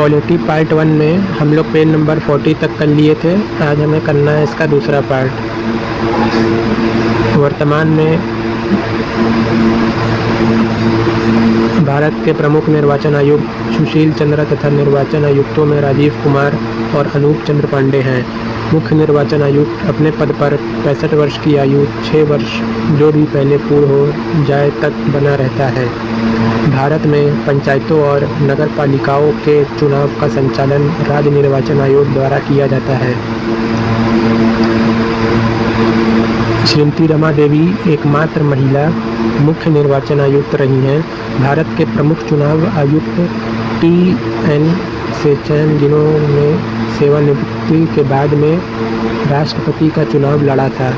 Polity part 1 में हम लोग पेज नंबर 40 तक कर लिए थे। आज हमें करना है इसका दूसरा पार्ट। वर्तमान में भारत के प्रमुख निर्वाचन आयुक्त सुशील चंद्र तथा निर्वाचन आयुक्तों में राजीव कुमार और अनूप चंद्र पांडे हैं। मुख्य निर्वाचन आयुक्त अपने पद पर 65 वर्ष की आयु 6 वर्ष जो भी पहले पूर्ण हो जाए तक बना रहता है। भारत में पंचायतों और नगर पालिकाओं के चुनाव का संचालन राज्य निर्वाचन आयोग द्वारा किया जाता है। श्रीमती रमा देवी एकमात्र महिला मुख्य निर्वाचन आयुक्त रही हैं। भारत के प्रमुख चुनाव आयुक्त TN सेचन, जिन्होंने सेवानिवृत्ति के बाद में राष्ट्रपति का चुनाव लड़ा था।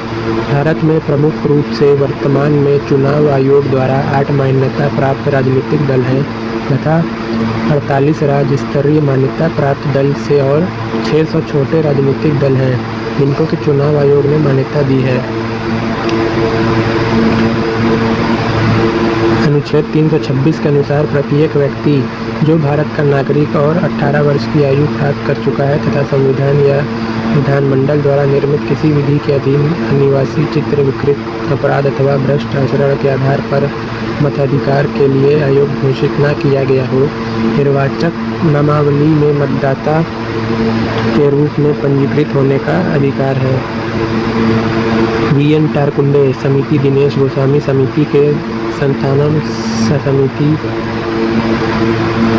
भारत में प्रमुख रूप से वर्तमान में चुनाव आयोग द्वारा 8 मान्यता प्राप्त राजनीतिक दल हैं तथा 48 राज्य स्तरीय मान्यता प्राप्त दल से और 600 छोटे राजनीतिक दल हैं जिनको कि चुनाव आयोग ने मान्यता दी है। अनुच्छेद 326 के अनुसार प्रत्येक व्यक्ति जो भारत का नागरिक और 18 वर्ष की आयु प्राप्त कर चुका है तथा संविधान या विधानमंडल द्वारा निर्मित किसी विधि के अधीन अनिवासी, चित्र विकृत, अपराध अथवा भ्रष्ट आचरण के आधार पर मताधिकार के लिए आयोग घोषित न किया गया हो, निर्वाचक नामावली में मतदाता के रूप में पंजीकृत होने का अधिकार है। VN टारकुंडे समिति, दिनेश गोस्वामी समिति के संतानम समिति,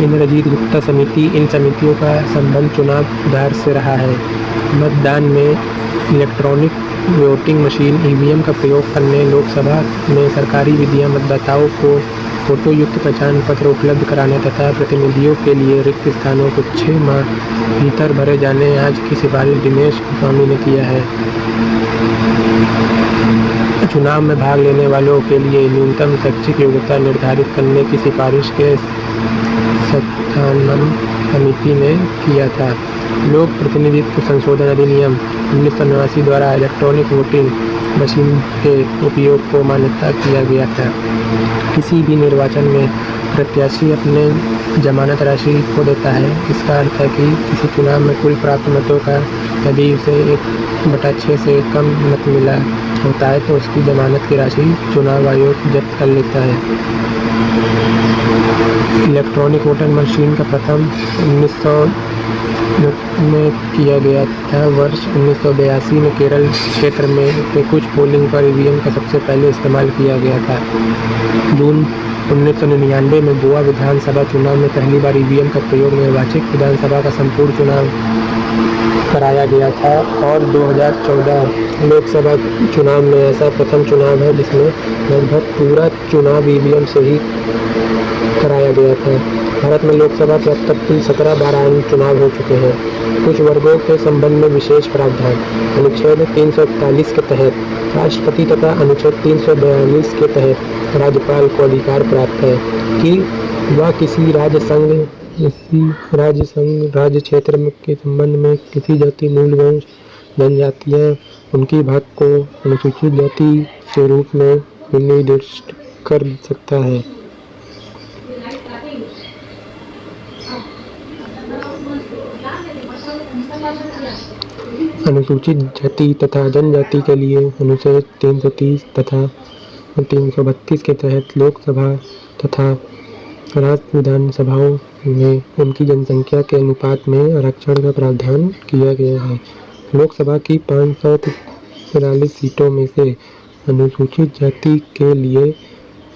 इंद्रजीत गुप्ता समिति, इन समितियों का संबंध चुनाव सुधार से रहा है। मतदान में इलेक्ट्रॉनिक वोटिंग मशीन EVM का प्रयोग करने, लोकसभा में सरकारी विधियां मतदाताओं को फोटो युक्त पहचान पत्र उपलब्ध कराने तथा प्रतिनिधियों के लिए रिक्त स्थानों को 6 माह भीतर भरे जाने आज की सिफारिश दिनेश गोस्वामी ने किया है। चुनाव में भाग लेने वालों के लिए न्यूनतम शैक्षिक योग्यता निर्धारित करने की सिफारिश के संस्थानम समिति ने किया था। लोक प्रतिनिधित्व संशोधन अधिनियम 1989 द्वारा इलेक्ट्रॉनिक वोटिंग मशीन के उपयोग को मान्यता किया गया था। किसी भी निर्वाचन में प्रत्याशी अपने जमानत राशि खो देता है। इसका अर्थ है कि किसी चुनाव में कुल प्राप्त मतों का यदि उसे 1/6 से कम मत मिला होता है तो उसकी जमानत की राशि चुनाव आयोग जब्त कर लेता है। इलेक्ट्रॉनिक वोटिंग मशीन का प्रथम 1900 में किया गया था। वर्ष 1982 में केरल क्षेत्र में कुछ पोलिंग पर EVM का सबसे पहले इस्तेमाल किया गया था। जून 1999 में गोवा विधानसभा चुनाव में पहली बार EVM का प्रयोग निर्वाचित विधानसभा का संपूर्ण चुनाव कराया गया था और 2014 लोकसभा चुनाव में ऐसा प्रथम चुनाव है जिसमें लगभग पूरा चुनाव EVM से ही कराया गया था। भारत में लोकसभा के अब तक कुल 17 बार आम चुनाव हो चुके हैं। कुछ वर्गों के संबंध में विशेष प्रावधान। अनुच्छेद 341 के तहत राष्ट्रपति तथा अनुच्छेद 342 के तहत राज्यपाल को अधिकार प्राप्त है कि वह किसी राज्य क्षेत्र के संबंध में किसी जाति, मूल वंश, जनजातियाँ, उनकी भाग को अनुसूचित जाति के रूप में निर्दिष्ट कर सकता है। अनुसूचित जाति तथा जनजाति के लिए अनुच्छेद 330 तथा 332 के तहत लोकसभा तथा राज्य विधानसभाओं में उनकी जनसंख्या के अनुपात में आरक्षण का प्रावधान किया गया है। लोकसभा की 543 सीटों में से अनुसूचित जाति के लिए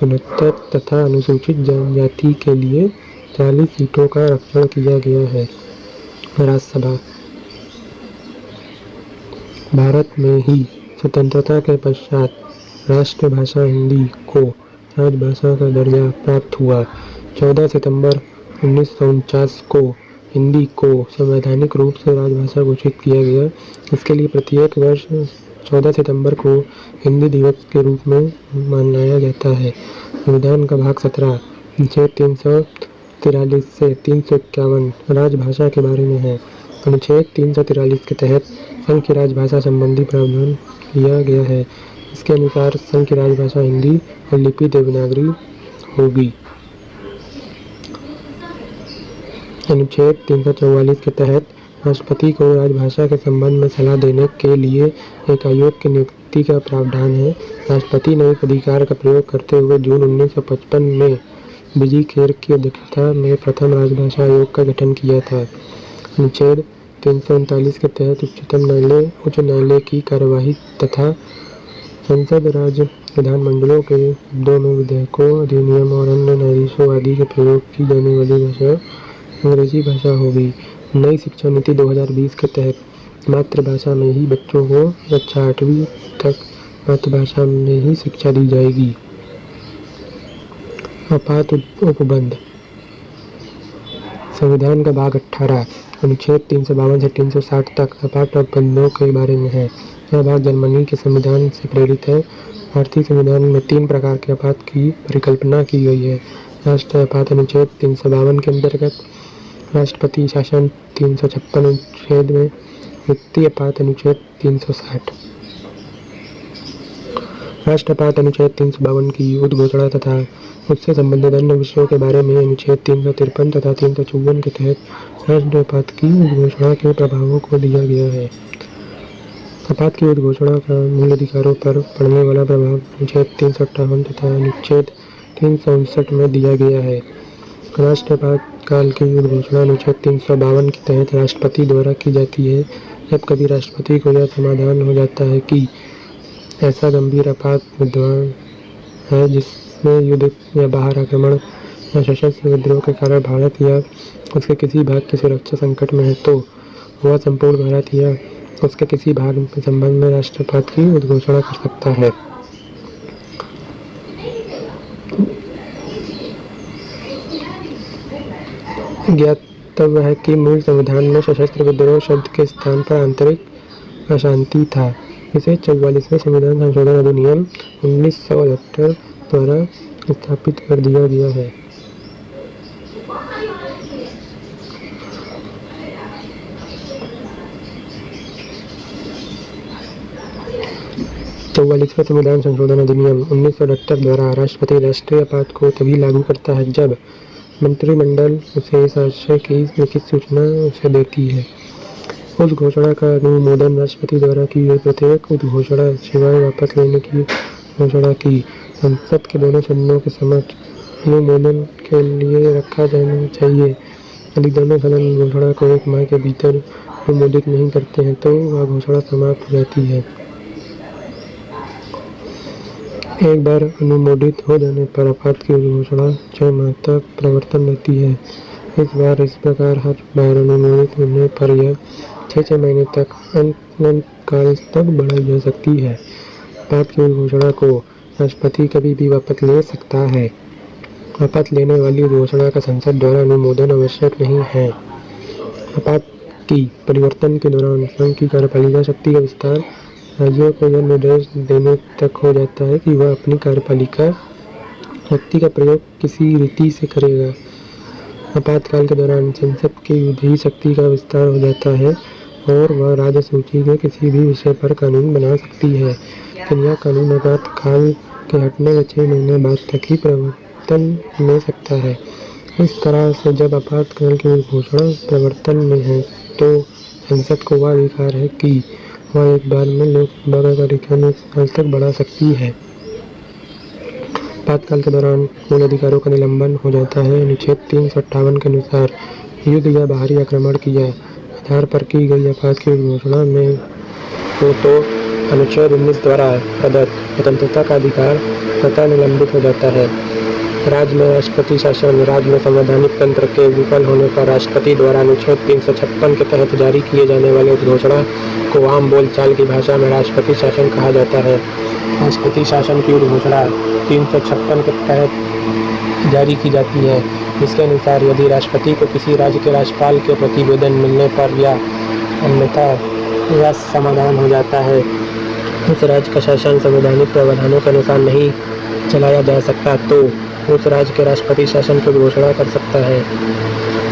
69 तथा अनुसूचित जनजाति के लिए 40 सीटों का आरक्षण किया गया है। राज्यसभा। भारत में ही स्वतंत्रता के पश्चात राष्ट्रभाषा हिंदी को राजभाषा का दर्जा प्राप्त हुआ। 14 सितंबर 1949 को हिंदी को संवैधानिक रूप से राजभाषा घोषित किया गया। इसके लिए प्रत्येक वर्ष 14 सितंबर को हिंदी दिवस के रूप में मनाया जाता है। संविधान का भाग 17 अनुच्छेद 343 से 351 राजभाषा के बारे में है। अनुच्छेद 343 के तहत संघ की राजभाषा संबंधी प्रावधान किया गया है। इसके अनुसार संघ की राजभाषा हिंदी और लिपि देवनागरी होगी। अनुच्छेद 344 के तहत राष्ट्रपति को राजभाषा के संबंध में सलाह देने के लिए एक आयोग की नियुक्ति का प्रावधान है। राष्ट्रपति ने इस अधिकार का प्रयोग करते हुए जून 1955 में बिजी खेर की अध्यक्षता में प्रथम राजभाषा आयोग का गठन किया था। अनुच्छेद 339 के तहत उच्च न्यायालय की कार्यवाही तथा संसद, राज्य विधानमंडलों के शब्दों में विधेयकों, अधिनियम और अन्य न्यायाधीशों आदि के प्रयोग की जाने वाली भाषा अंग्रेजी भाषा होगी। नई शिक्षा नीति 2020 के तहत मातृभाषा में ही बच्चों को कक्षा 8वीं तक मातृभाषा में ही शिक्षा दी जाएगी। आपात उपबंध। संविधान का भाग 18 अनुच्छेद 352 से 360 तक आपात उपबंधों के बारे में है। यह भाग जर्मनी के संविधान से प्रेरित है। भारतीय संविधान में 3 प्रकार के आपात की परिकल्पना की गई है। राष्ट्रीय आपात अनुच्छेद 352 के अंतर्गत, राष्ट्रपति शासन 356 अनुच्छेद में, व्यक्ति आपात अनुच्छेद 360। राष्ट्रपात अनुच्छेद 352 की उद्घोषणा तथा उससे संबंधित अन्य विषयों के बारे में अनुच्छेद 353 तथा 354 के तहत राष्ट्रपात की उद्घोषणा के प्रभावों को दिया गया है। आपात की उद्घोषणा का मूल अधिकारों पर पड़ने वाला प्रभाव अनुच्छेद 358 तथा अनुच्छेद 359 में दिया गया है। राष्ट्रपात काल की उद्घोषणा अनुच्छेद 352 के तहत राष्ट्रपति द्वारा की जाती है जब कभी राष्ट्रपति को यह समाधान हो जाता है कि ऐसा गंभीर आपात विद्यमान है जिसमें युद्ध या बाहर आक्रमण या सशस्त्र विद्रोह के कारण भारत या उसके किसी भाग की सुरक्षा संकट में है, तो वह संपूर्ण भारत या उसके किसी भाग के संबंध में राष्ट्रपात की उद्घोषणा कर सकता है। ज्ञातव्य है कि मूल संविधान में सशस्त्र विद्रोह शब्द के स्थान पर आंतरिक अशांति था। इसे 44वें संविधान संशोधन अधिनियम 1978 द्वारा स्थापित कर दिया गया है। 44वें संविधान संशोधन अधिनियम 1978 द्वारा राष्ट्रपति राष्ट्रीय आपात को तभी लागू करता है जब मंत्रिमंडल उसे इस आशय की लिखित सूचना उसे देती है। उस घोषणा का अनुमोदन राष्ट्रपति द्वारा की गई प्रत्येक उद्घोषणा सिवाय वापस लेने की घोषणा की संसद के दोनों सदनों के समक्ष अनुमोदन के लिए रखा जाना चाहिए। यदि दोनों सदन घोषणा को 1 माह के भीतर अनुमोदित नहीं करते हैं तो वह घोषणा समाप्त हो जाती है। एक बार अनुमोदित हो जाने पर आपात की उद्घोषणा 6 माह तक प्रवर्तन रहती है। इस प्रकार हर बार अनुमोदित होने पर यह 6 महीने तक अनंत काल तक बढ़ाई जा सकती है। आपात की उद्घोषणा को राष्ट्रपति कभी भी वापस ले सकता है। वापस लेने वाली उद्घोषणा का संसद द्वारा अनुमोदन आवश्यक नहीं है। आपात की परिवर्तन के दौरान संघ की कार्यपालिका शक्ति का विस्तार राज्यों को यह निर्देश देने तक हो जाता है कि वह अपनी कार्यपालिका शक्ति का प्रयोग किसी रीति से करेगा। आपातकाल के दौरान संसद की विधि शक्ति का विस्तार हो जाता है और वह राज्य सूची के किसी भी विषय पर कानून बना सकती है, लेकिन यह कानून आपातकाल के हटने के 6 महीने बाद तक ही प्रवर्तन ले सकता है। इस तरह से जब आपातकाल की घोषणा प्रवर्तन में है तो संसद को वह अधिकार है कि वह एक बार में लोकसभा का कार्यकाल 1 साल तक बढ़ा सकती है। आपातकाल के दौरान मूल अधिकारों का निलंबन हो जाता है। अनुच्छेद 358 के अनुसार युद्ध या बाहरी आक्रमण के आधार पर की गई आपात की घोषणा में तो अनुच्छेद 19 द्वारा प्रदत्त स्वतंत्रता का अधिकार स्वतः निलंबित हो जाता है। राज्य में राष्ट्रपति शासन। राज्य में संवैधानिक तंत्र के विफल होने पर राष्ट्रपति द्वारा अनुच्छेद 356 के तहत जारी किए जाने वाले उस घोषणा को आम बोलचाल की भाषा में राष्ट्रपति शासन कहा जाता है। राष्ट्रपति शासन की उद्घोषणा 356 के तहत जारी की जाती है, जिसके अनुसार यदि राष्ट्रपति को किसी राज्य के राज्यपाल के प्रतिवेदन मिलने पर या अन्यथा यह समाधान हो जाता है उस राज्य का शासन संवैधानिक प्रावधानों के अनुसार नहीं चलाया जा सकता तो उस राज्य के राष्ट्रपति शासन की घोषणा कर सकता है।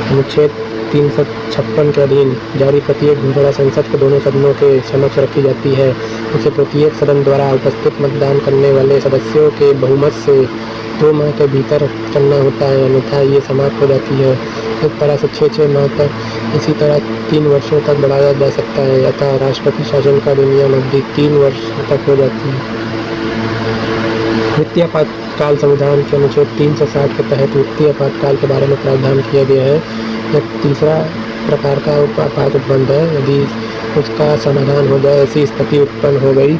अनुच्छेद 356 के अधीन जारी प्रत्येक घोषणा संसद के दोनों सदनों के समक्ष रखी जाती है। उसे प्रत्येक सदन द्वारा उपस्थित मतदान करने वाले सदस्यों के बहुमत से 2 माह के भीतर चलना होता है, अन्यथा ये समाप्त हो जाती है। इस तरह से 6 माह तक इसी तरह 3 वर्षों तक बढ़ाया जा सकता है, अतः राष्ट्रपति शासन का अधिनियम अवधि 3 वर्ष तक हो जाती है। वित्तीय आपातकाल संविधान के अनुच्छेद 360 के तहत वित्तीय आपातकाल के बारे में प्रावधान किया गया है। यह तीसरा प्रकार का आपात उपबंध है। यदि उसका समाधान हो जाए, ऐसी स्थिति उत्पन्न हो गई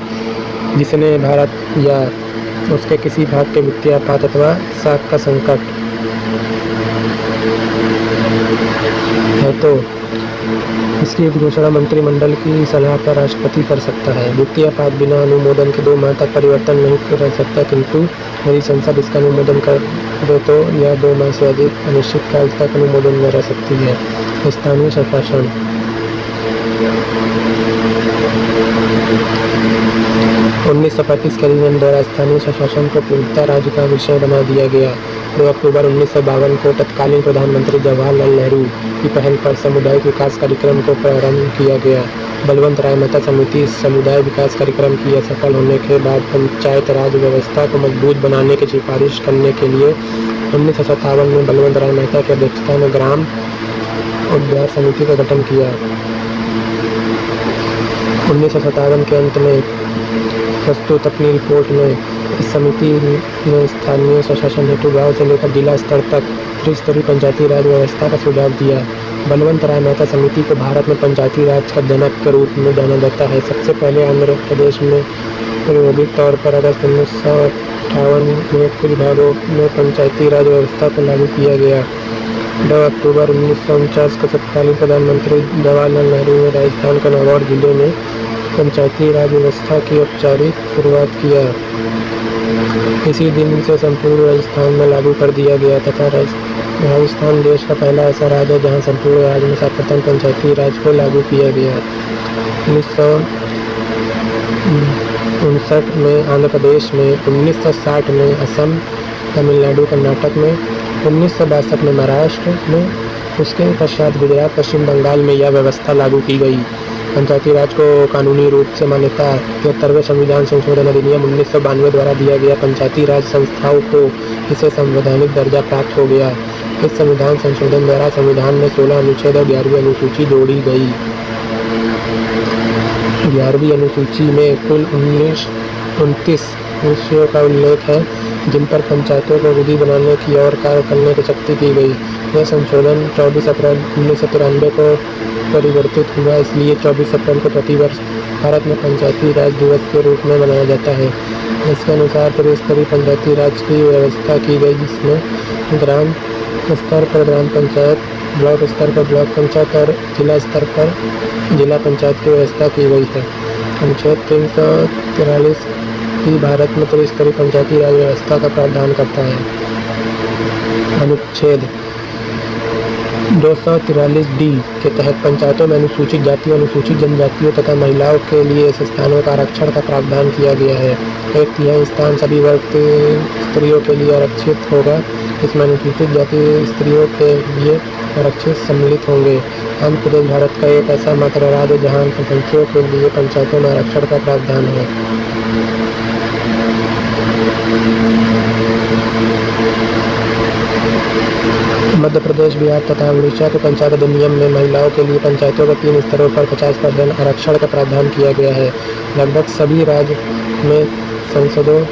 जिसने भारत या उसके किसी भाग के वित्तीय आपात अथवा साख का संकट है तो इसकी घोषणा मंत्रिमंडल की सलाह पर राष्ट्रपति कर सकता है। वित्तीय आपात बिना अनुमोदन के 2 माह तक परिवर्तन नहीं कर सकता, किंतु यदि संसद इसका अनुमोदन कर दे तो यह 2 माह से अधिक अनिश्चित काल तक अनुमोदन में रह सकती है। स्थानीय शासन 1935 के अधिनियम द्वारा स्थानीय शासन को पूर्णतः राज्य का विषय बना दिया गया। 2 अक्टूबर 1952 को तत्कालीन प्रधानमंत्री जवाहरलाल नेहरू की पहल पर सामुदायिक विकास कार्यक्रम को प्रारंभ किया गया। बलवंत राय मेहता समिति समुदाय विकास कार्यक्रम की असफल होने के बाद पंचायत राज व्यवस्था को मजबूत बनाने की सिफारिश करने के लिए 1957 में बलवंत राय मेहता की अध्यक्षता में ग्राम उद्धार समिति का गठन किया। 1957 के अंत में प्रस्तुत अपनी रिपोर्ट में इस समिति ने स्थानीय स्वशासन हेतु गांव से लेकर जिला स्तर तक त्रिस्तरीय पंचायती राज व्यवस्था का सुझाव दिया। बलवंत राय मेहता समिति को भारत में पंचायती राज का जनक के रूप में जाना जाता है। सबसे पहले आंध्र प्रदेश में प्रायोगिक तौर पर अगस्त 1958 में कुछ भागों में पंचायती राज व्यवस्था को लागू किया गया। 2 अक्टूबर 1949 को तत्कालीन प्रधानमंत्री जवाहरलाल नेहरू ने राजस्थान के नागौर जिले में पंचायती राज व्यवस्था की औपचारिक शुरुआत किया। इसी दिन से संपूर्ण राजस्थान में लागू कर दिया गया तथा राजस्थान देश का पहला ऐसा राज्य है जहां संपूर्ण राज्य में सर्वप्रथम पंचायती राज को लागू किया गया। 1959 में आंध्र प्रदेश में, 1960 में असम, तमिलनाडु, कर्नाटक में, 1962 में महाराष्ट्र में, उसके पश्चात गुजरात, पश्चिम बंगाल में यह व्यवस्था लागू की गई। पंचायती राज को कानूनी रूप से मान्यता 73वें संविधान संशोधन अधिनियम 1992 द्वारा दिया गया। पंचायती राज संस्थाओं को इसे संवैधानिक दर्जा प्राप्त हो गया। इस संविधान संशोधन द्वारा संविधान में 16 अनुच्छेद और 11वीं अनुसूची जोड़ी गई। 11वीं अनुसूची में कुल 29 विषयों का उल्लेख है जिन पर पंचायतों को विधि बनाने की और कार्य करने की शक्ति दी गई। यह संशोधन 24 अप्रैल 1993 को परिवर्तित हुआ, इसलिए 24 अप्रैल को प्रतिवर्ष भारत में पंचायती राज दिवस के रूप में मनाया जाता है। इसके अनुसार त्रिस्तरीय पंचायती राज की व्यवस्था की गई, जिसमें ग्राम स्तर पर ग्राम पंचायत, ब्लॉक स्तर पर ब्लॉक पंचायत और जिला स्तर पर जिला पंचायत की व्यवस्था की गई है। अनुच्छेद 343 की भारत में त्रिस्तरीय पंचायती राज व्यवस्था का प्रावधान करता है। अनुच्छेद 243D के तहत पंचायतों में अनुसूचित जातियों, अनुसूचित जनजातियों तथा महिलाओं के लिए ऐसे स्थानों का आरक्षण का प्रावधान किया गया है। 1/3 स्थान सभी वर्ग के स्त्रियों के लिए आरक्षित होगा। इसमें अनुसूचित जाति स्त्रियों के लिए आरक्षित सम्मिलित होंगे। आंध्र प्रदेश भारत का एक ऐसा मात्र राज्य जहाँ अल्पसंख्यकों के लिए पंचायतों में आरक्षण का प्रावधान है। मध्य प्रदेश, बिहार तथा उड़ीसा के पंचायत अधिनियम में महिलाओं के लिए पंचायतों के 3 स्तरों पर 50% आरक्षण का प्रावधान किया गया है। लगभग सभी राज्य में संसदों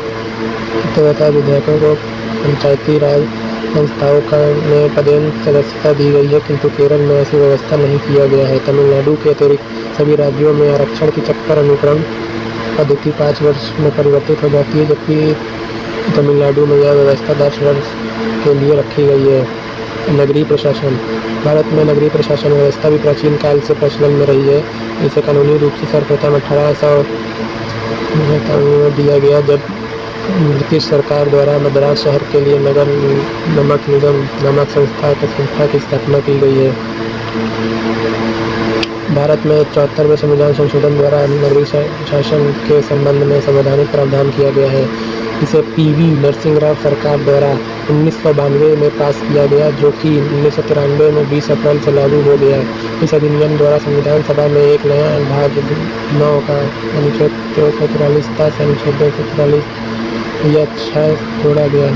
तथा विधेयकों को पंचायती राज संस्थाओं में पदेन सदस्यता दी गई है, किंतु केरल में ऐसी व्यवस्था नहीं किया गया है। तमिलनाडु के अतिरिक्त सभी राज्यों में आरक्षण की चक्कर अनुक्रम पद्धति 5 वर्ष में परिवर्तित हो जाती है, जबकि तमिलनाडु में यह व्यवस्था 10 वर्ष के लिए रखी गई है। नगरीय प्रशासन भारत में नगरीय प्रशासन व्यवस्था भी प्राचीन काल से प्रचलन में रही है। इसे कानूनी रूप से सर्वप्रथम 1800 में दिया गया, जब ब्रिटिश सरकार द्वारा मद्रास शहर के लिए नगर नमक निगम नामक संस्था की स्थापना की गई है। भारत में 74वें संविधान संशोधन द्वारा नगरीय शासन के संबंध में संवैधानिक प्रावधान किया गया है। इसे पीवी नरसिंह राव सरकार द्वारा 1992 में पास किया गया, जो कि 1993 में 20 अप्रैल से लागू हो गया। इस अधिनियम द्वारा संविधान सभा में एक नया भाग 9 का अनुच्छेद 243 था से अनुच्छेद 243 या 6 जोड़ा गया।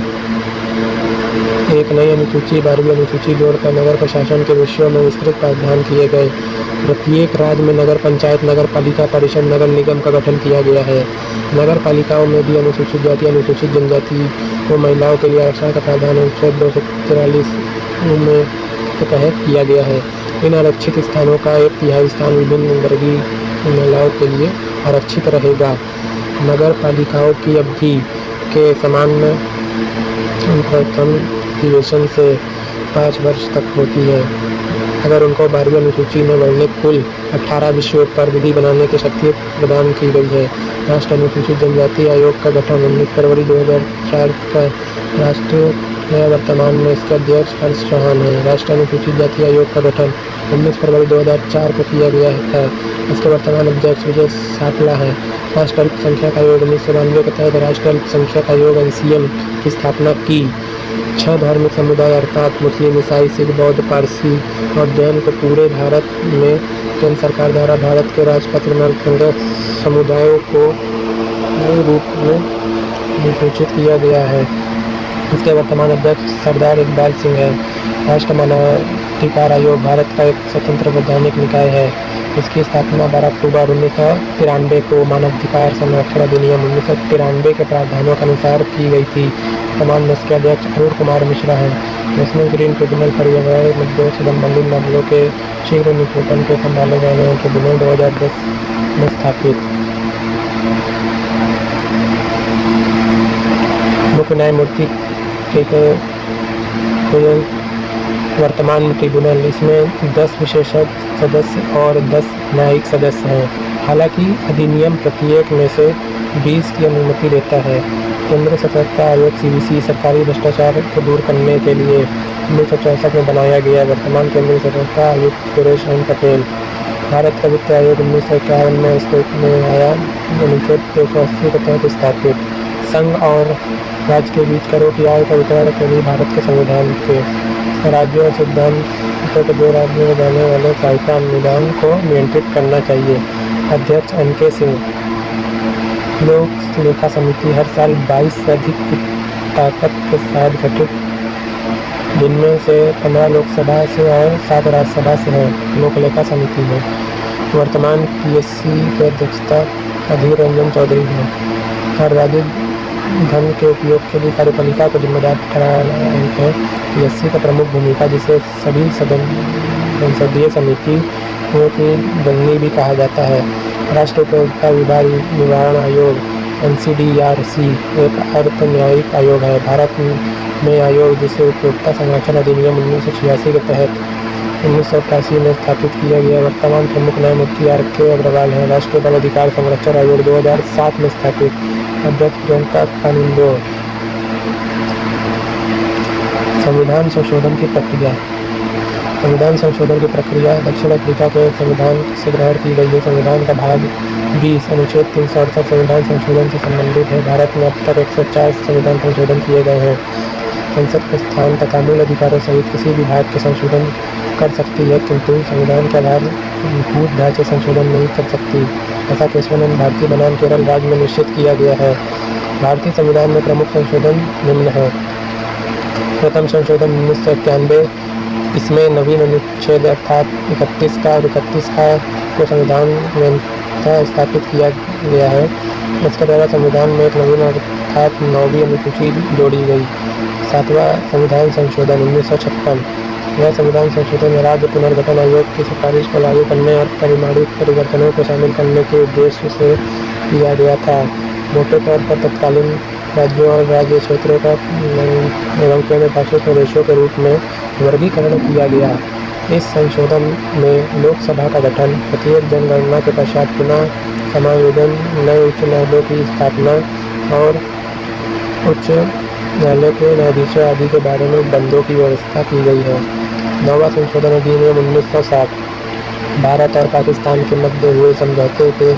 एक नई अनुसूची 12वीं अनुसूची जोड़कर नगर प्रशासन के विषयों में विस्तृत प्रावधान किए गए। प्रत्येक राज्य में नगर पंचायत, नगर पालिका परिषद, नगर निगम का गठन किया गया है। नगर पालिकाओं में भी अनुसूचित जाति, अनुसूचित जनजाति व महिलाओं के लिए आरक्षण का प्रावधान अनुच्छेद 243 में के तहत किया गया है। इन आरक्षित स्थानों का 1/3 स्थान विभिन्न वर्गीय महिलाओं के लिए आरक्षित रहेगा। नगर पालिकाओं की अवधि के सामान्य प्रथम अधिवेशन से 5 वर्ष तक होती है, अगर उनको 12वीं अनुसूची में वर्णित कुल 18 विषयों पर विधि बनाने की शक्ति प्रदान की गई है। राष्ट्रीय अनुसूचित जनजाति आयोग का गठन 19 फरवरी 2004 का राष्ट्रीय है। वर्तमान में इसके अध्यक्ष हर्ष चौहान है। राष्ट्रीय अनुसूचित जाति आयोग का गठन 19 फरवरी 2004 को किया गया था। इसके वर्तमान अध्यक्ष विजय सापला है। राष्ट्रीय अल्पसंख्यक आयोग 1992 के तहत राष्ट्रीय अल्पसंख्यक आयोग (NCM) की स्थापना की। 6 धार्मिक समुदाय अर्थात मुस्लिम, ईसाई, सिख, बौद्ध, पारसी और जैन को पूरे भारत में केंद्र सरकार द्वारा भारत के राजपत्र में अल्पसंख्यक समुदायों को नए रूप में अनुसूचित किया गया है। इसके वर्तमान अध्यक्ष सरदार इकबाल सिंह है। राष्ट्रीय मानवाधिकार आयोग भारत का एक स्वतंत्र वैधानिक निकाय है। इसकी स्थापना 12 अक्टूबर 1993 को मानवाधिकार संरक्षण अधिनियम 1993 के प्रावधानों के अनुसार की गई थी। वर्तमान में इसके अध्यक्ष अरुण कुमार मिश्रा हैं। नेशनल ग्रीन ट्रिब्यूनल पर पर्यावरण मुद्दों से संबंधित मामलों के शीघ्र निपटान को संभाले जाने वाले ट्रिब्यूनल 2010 में स्थापित। मुख्य न्यायमूर्ति के वर्तमान ट्रिब्यूनल, इसमें 10 विशेषज्ञ सदस्य और 10 न्यायिक सदस्य हैं। हालांकि अधिनियम प्रत्येक में से 20 की अनुमति देता है। केंद्रीय सतर्कता आयोग (CVC) सरकारी भ्रष्टाचार को दूर करने के लिए 1964 में बनाया गया। वर्तमान केंद्रीय सतर्कता आयुक्त सुरेश एन पटेल। भारत का वित्त आयोग 1951 में अस्तित्व में आया। अनुच्छेद 280 के तहत स्थापित। संघ और राज्य के बीच करों की आय का वितरण के लिए भारत के संविधान के राज्यों और सिद्धांतों के 2 राज्यों में जाने वाले सहायता अनुदान को नियंत्रित करना चाहिए। अध्यक्ष NK सिंह। लोक लेखा समिति हर साल 22 से अधिक ताकत के साथ गठित, जिनमें से 15 लोकसभा से और 7 राज्यसभा से हैं। लोक लेखा समिति में वर्तमान PSC के अध्यक्षता अधीर रंजन चौधरी हैं। हर राज्य धन के उपयोग के लिए कार्यपालिका को जिम्मेदार ठहराया है। PSC का प्रमुख भूमिका, जिसे सभी संसदीय समितियों की जननी भी कहा जाता है। राष्ट्रीय उपभोक्ता विवाद निवारण आयोग NCDRC एक अर्ध न्यायिक आयोग है। भारत में आयोग, जिसे उपभोक्ता संरक्षण अधिनियम 1986 के तहत 1988 में स्थापित किया गया। वर्तमान प्रमुख न्यायमूर्ति RK अग्रवाल है। राष्ट्रीय बाल अधिकार संरक्षण आयोग 2007 में स्थापित। अध्यक्ष प्रियंका कानूनगो। संविधान संशोधन की प्रक्रिया। संविधान संशोधन की प्रक्रिया दक्षिण अफ्रीका के संविधान से ग्रहण की गई है। संविधान का भाग 20 अनुच्छेद 368 संविधान संशोधन से संबंधित है। भारत में अब तक 104 संविधान संशोधन किए गए हैं। संसद के स्थान तथा मूल अधिकारों सहित किसी भी भाग के संशोधन कर सकती है, किंतु संविधान के आधारभूत ढांचे संशोधन नहीं कर सकती। ऐसा केशवानंद भारतीय बनाम केरल राज्य में निश्चित किया गया है। भारतीय संविधान में प्रमुख संशोधन निम्न है। प्रथम संशोधन 1991, इसमें नवीन अनुच्छेद अर्थात 31 का और 31 का को संविधान में स्थापित किया गया है। इसके द्वारा संविधान में एक नवीन अर्थात 9वीं अनुसूची जोड़ी गई। 7वां संविधान संशोधन 1956। यह संविधान संशोधन राज्य पुनर्गठन आयोग की सिफारिश को लागू करने और परिमाणिक परिवर्तनों को शामिल करने के उद्देश्य से किया गया था। मोटे तौर पर तत्कालीन राज्यों और राज्य क्षेत्रों का एवं केंद्र शासित प्रदेशों के रूप में वर्गीकरण किया गया। इस संशोधन में लोकसभा का गठन, प्रत्येक जनगणना के पश्चात पुनः समायोजन, नए उच्च न्यायालयों की स्थापना और उच्च न्यायालय के न्यायाधीशों आदि के बारे में बंदों की व्यवस्था की गई है। 9वां संशोधन अधिनियम 1960 भारत और पाकिस्तान के मध्य हुए समझौते के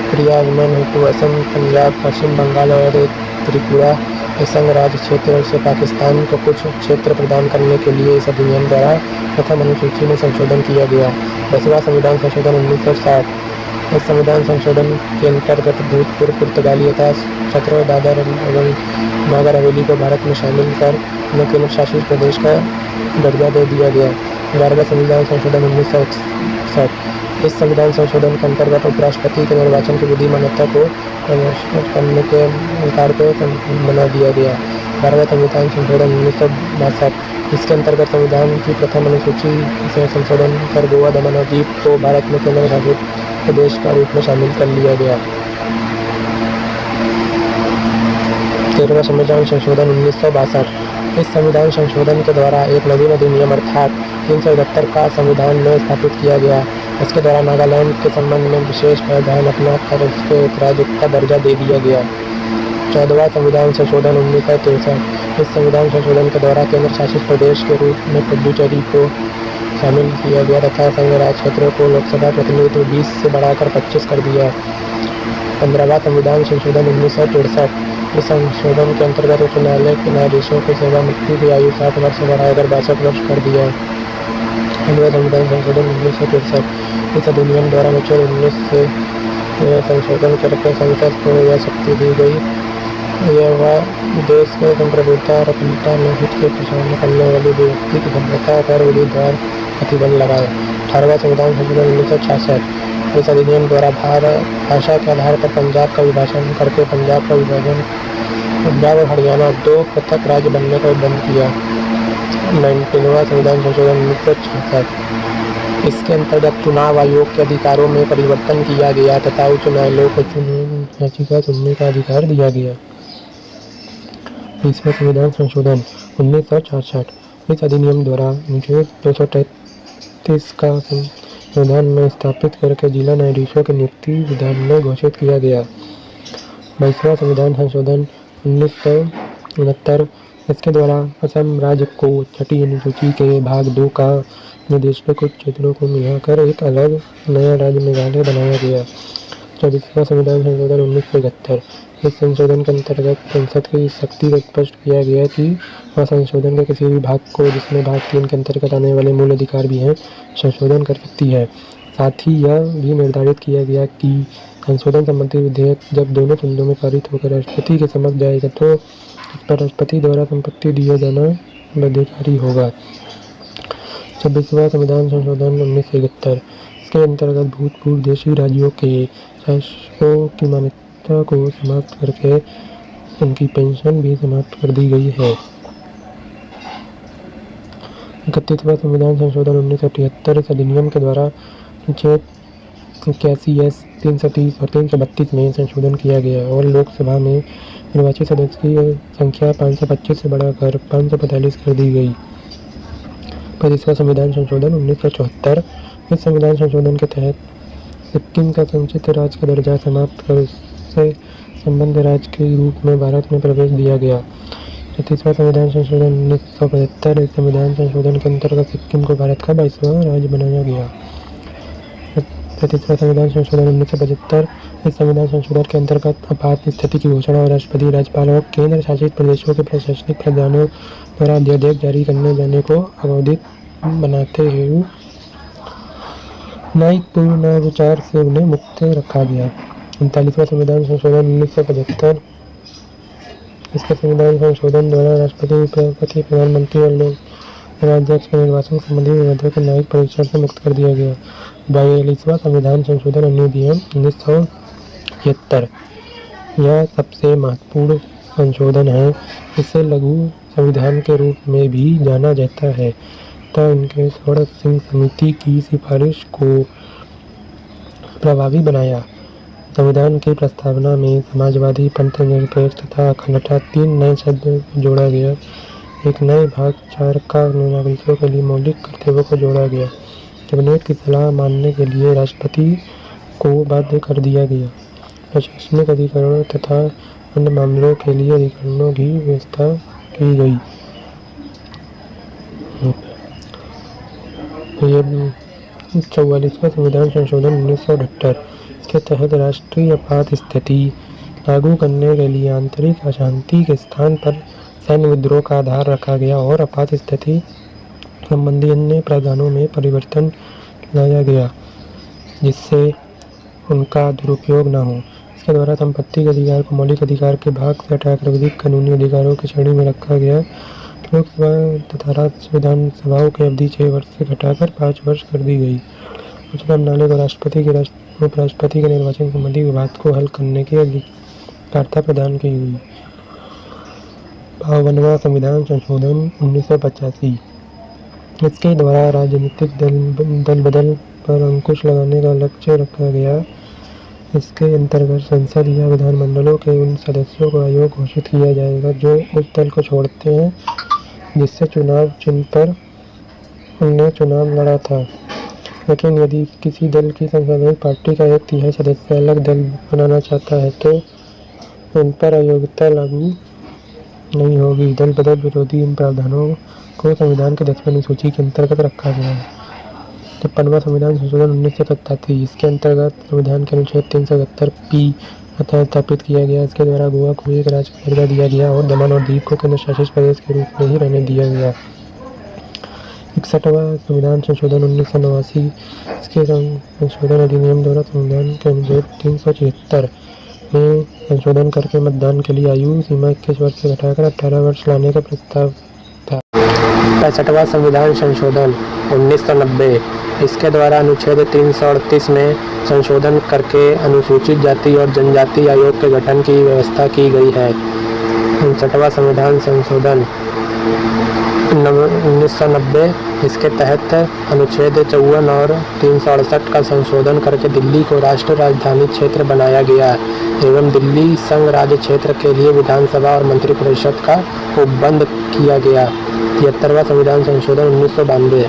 क्रियान्वयन हेतु असम, पंजाब, पश्चिम बंगाल और त्रिपुरा के संघ राज्य क्षेत्र से पाकिस्तान को कुछ क्षेत्र प्रदान करने के लिए इस अधिनियम द्वारा प्रथम अनुसूची में संशोधन किया गया। 10वां संविधान संशोधन 1960। इस संविधान संशोधन के अंतर्गत भूतपूर्व पुर्तगाली तथा छत्रों दादर एवं नागर हवेली को भारत में शामिल कर उन्हें केंद्र शासित प्रदेश का दर्जा दे दिया गया। 11वां संविधान संशोधन 1961। इस संविधान संशोधन के अंतर्गत उपराष्ट्रपति के निर्वाचन की विधि मान्यता को करने के अधिकार को बना दिया गया। 12वां संविधान संशोधन 1962। इसके अंतर्गत संविधान की प्रथम अनुसूची से संशोधन कर गोवा, दमन और दीव को भारत में केंद्र शासित प्रदेश का रूप में शामिल कर लिया गया। 13वां संविधान संशोधन 1962। इस संविधान संशोधन के द्वारा एक नवीन अधिनियम अर्थात 371 का संविधान में स्थापित किया गया। इसके द्वारा नागालैंड के संबंध में विशेष प्रावधान अपना कर उसको एक राज्य का दर्जा दे दिया गया। 14वां संविधान संशोधन 1963। इस संविधान संशोधन के द्वारा केंद्र शासित प्रदेश के रूप में पुडुचेरी को शामिल किया गया तथा संघ राज्य क्षेत्रों को लोकसभा प्रतिनिधित्व 20 से बढ़ाकर 25 कर दिया। 15वां संविधान संशोधन 1963। इस संशोधन के अंतर्गत उच्च न्यायालय के न्यायाधीशों की सेवा मुक्ति की आयु 60 वर्ष से बढ़ाकर 62 वर्ष कर दिया। 15वां संविधान संशोधन 1963। इस अधिनियम द्वारा अनुच्छेद 19 से संशोधन करके संसद को यह शक्ति दी गई यह देश के संप्रभुता और अखंडता में हित के प्रसारण करने वाली व्यक्ति की संप्रभुता पर विधि द्वारा प्रतिबंध लगाए। 18वां संविधान संशोधन 1966। इस अधिनियम द्वारा भाषा के आधार पर पंजाब का विभाजन करके पंजाब का विभाजन पंजाब और हरियाणा 2 पृथक राज्य बनने का बंद किया। 19वां संविधान संशोधन 1966। इसके अंतर्गत चुनाव आयोग के अधिकारों में परिवर्तन किया गया तथा उच्च न्यायालयों को चुनाव याचिका सुनने का अधिकार दिया गया। 20वां संविधान संशोधन 1966। इस अधिनियम द्वारा अनुच्छेद 233 का संविधान में स्थापित करके जिला न्यायाधीशों की नियुक्ति विधान में घोषित किया गया। 22वां संविधान संशोधन 1969। इसके द्वारा असम राज्य को छठी अनुसूची के भाग 2 का निर्देश के कुछ क्षेत्रों को मिलाकर एक अलग नया राज्य मेघालय बनाया गया। 24वां संविधान संशोधन 1971। इस संशोधन के अंतर्गत संसद की शक्ति को स्पष्ट किया गया कि वह संशोधन के किसी भी भाग को जिसमें भाग 3 के अंतर्गत आने वाले मूल अधिकार भी हैं संशोधन कर सकती है। साथ ही यह भी निर्धारित किया गया कि संशोधन संबंधी विधेयक जब दोनों सदनों में पारित होकर राष्ट्रपति के समक्ष जाएगा तो इस पर राष्ट्रपति द्वारा संपत्ति दिया जाना बाध्यकारी होगा। 26वां संविधान संशोधन 1971। इसके अंतर्गत भूतपूर्व देशी राज्यों के शासकों की मान्यता को समाप्त करके उनकी पेंशन भी समाप्त कर दी गई है। 31वां संविधान संशोधन 1978। इस अधिनियम के द्वारा अनुच्छेद 81 330 और 332 में संशोधन किया गया और लोकसभा में निर्वाचित सदस्य की संख्या 525 से बढ़ाकर 545 कर दी गई। 25वां संविधान संशोधन 1974। इस संविधान संशोधन के तहत सिक्किम का संचित राज्य का दर्जा समाप्त कर उससे संबद्ध राज्य के रूप में भारत में प्रवेश दिया गया। 36वां संविधान संशोधन 1975। इस संविधान संशोधन के अंतर्गत सिक्किम को भारत का 22वां राज्य बनाया गया। 37वां संविधान संशोधन 1975। इस संविधान संशोधन के अंतर्गत आपात स्थिति की घोषणा और राष्ट्रपति, राज्यपाल और केंद्र शासित प्रदेशों के प्रशासनिक प्रधानों द्वारा अध्यादेश जारी करने जाने को अवैध बनाते हुए न्यायिक पुनर्विचार से उन्हें मुक्त रखा गया। 39वां संविधान संशोधन 1975। इसके संविधान संशोधन द्वारा राष्ट्रपति, उपराष्ट्रपति, प्रधानमंत्री और लोक राज्याध्यक्ष के निर्वाचन संबंधी विवादों को न्यायिक परीक्षण से मुक्त कर दिया गया। 42वां संविधान संशोधन अधिनियम 1973। यह सबसे महत्वपूर्ण संशोधन है। इसे लघु संविधान के रूप में भी जाना जाता है तथा इनके षोडश सिंह समिति की सिफारिश को प्रभावी बनाया। संविधान की प्रस्तावना में समाजवादी, पंथ निरपेक्ष तथा अखंडता 3 नए शब्द जोड़ा गया। एक नए भाग 4 का नागरिकों के लिए मौलिक कर्तव्यों को जोड़ा गया। कैबिनेट की सलाह मानने के लिए राष्ट्रपति को बाध्य कर दिया गया। प्रशासनिक अधिकारों तथा अन्य मामलों के लिए अधिकारियों की व्यवस्था की गई। 44वां संविधान संशोधन 1978। इसके तहत राष्ट्रीय आपात स्थिति लागू करने के लिए आंतरिक अशांति के स्थान पर सैन्य विद्रोह का आधार रखा गया और आपात स्थिति संबंधी अन्य प्रावधानों में परिवर्तन लाया गया जिससे उनका दुरुपयोग न हो। इसके द्वारा संपत्ति के अधिकार को मौलिक अधिकार के भाग से हटाकर विधिक कानूनी अधिकारों की श्रेणी में रखा गया। लोकसभा तथा राज्य विधानसभाओं की अवधि 6 वर्ष से घटाकर 5 वर्ष कर दी गई। उच्चतम न्यायालय को उपराष्ट्रपति के निर्वाचन संबंधी विवाद को हल करने की अधिकारता प्रदान की हुई। 52वां संविधान संशोधन 1985। इसके द्वारा राजनीतिक दल बदल पर अंकुश लगाने का लक्ष्य रखा गया। इसके अंतर्गत संसद या विधानमंडलों के उन सदस्यों को अयोग्य घोषित किया जाएगा जो उस दल को छोड़ते हैं जिससे चुनाव चिन्ह पर उनने चुनाव लड़ा था। लेकिन यदि किसी दल की संसदीय पार्टी का 1/3 सदस्य अलग दल बनाना चाहता है तो उन पर अयोग्यता लागू नहीं होगी। दल बदल विरोधी इन प्रावधानों को संविधान के 10वें अनुसूची के अंतर्गत रखा गया है। 53वां संविधान संशोधन 1987। इसके अंतर्गत संविधान के अनुच्छेद 371 स्थापित किया गया। इसके द्वारा गोवा को एक राज्य का दर्जा दिया गया और दमन और दीव को केंद्र शासित प्रदेश के रूप में ही रहने दिया गया। 61वां संविधान संशोधन 1989। इसके संशोधन अधिनियम द्वारा संविधान के अनुच्छेद 376 में संशोधन करके मतदान के लिए आयु सीमा 21 वर्ष से घटाकर 18 वर्ष लाने का प्रस्ताव था। 65वां संविधान संशोधन 1990। इसके द्वारा अनुच्छेद 338 में संशोधन करके अनुसूचित जाति और जनजाति आयोग के गठन की व्यवस्था की गई है। 59वां संविधान संशोधन 1990। इसके तहत अनुच्छेद 54 और 368 का संशोधन करके दिल्ली को राष्ट्रीय राजधानी क्षेत्र बनाया गया एवं दिल्ली संघ राज्य क्षेत्र के लिए विधानसभा और मंत्रिपरिषद का उपबंध किया गया। 73वां संविधान संशोधन 1992।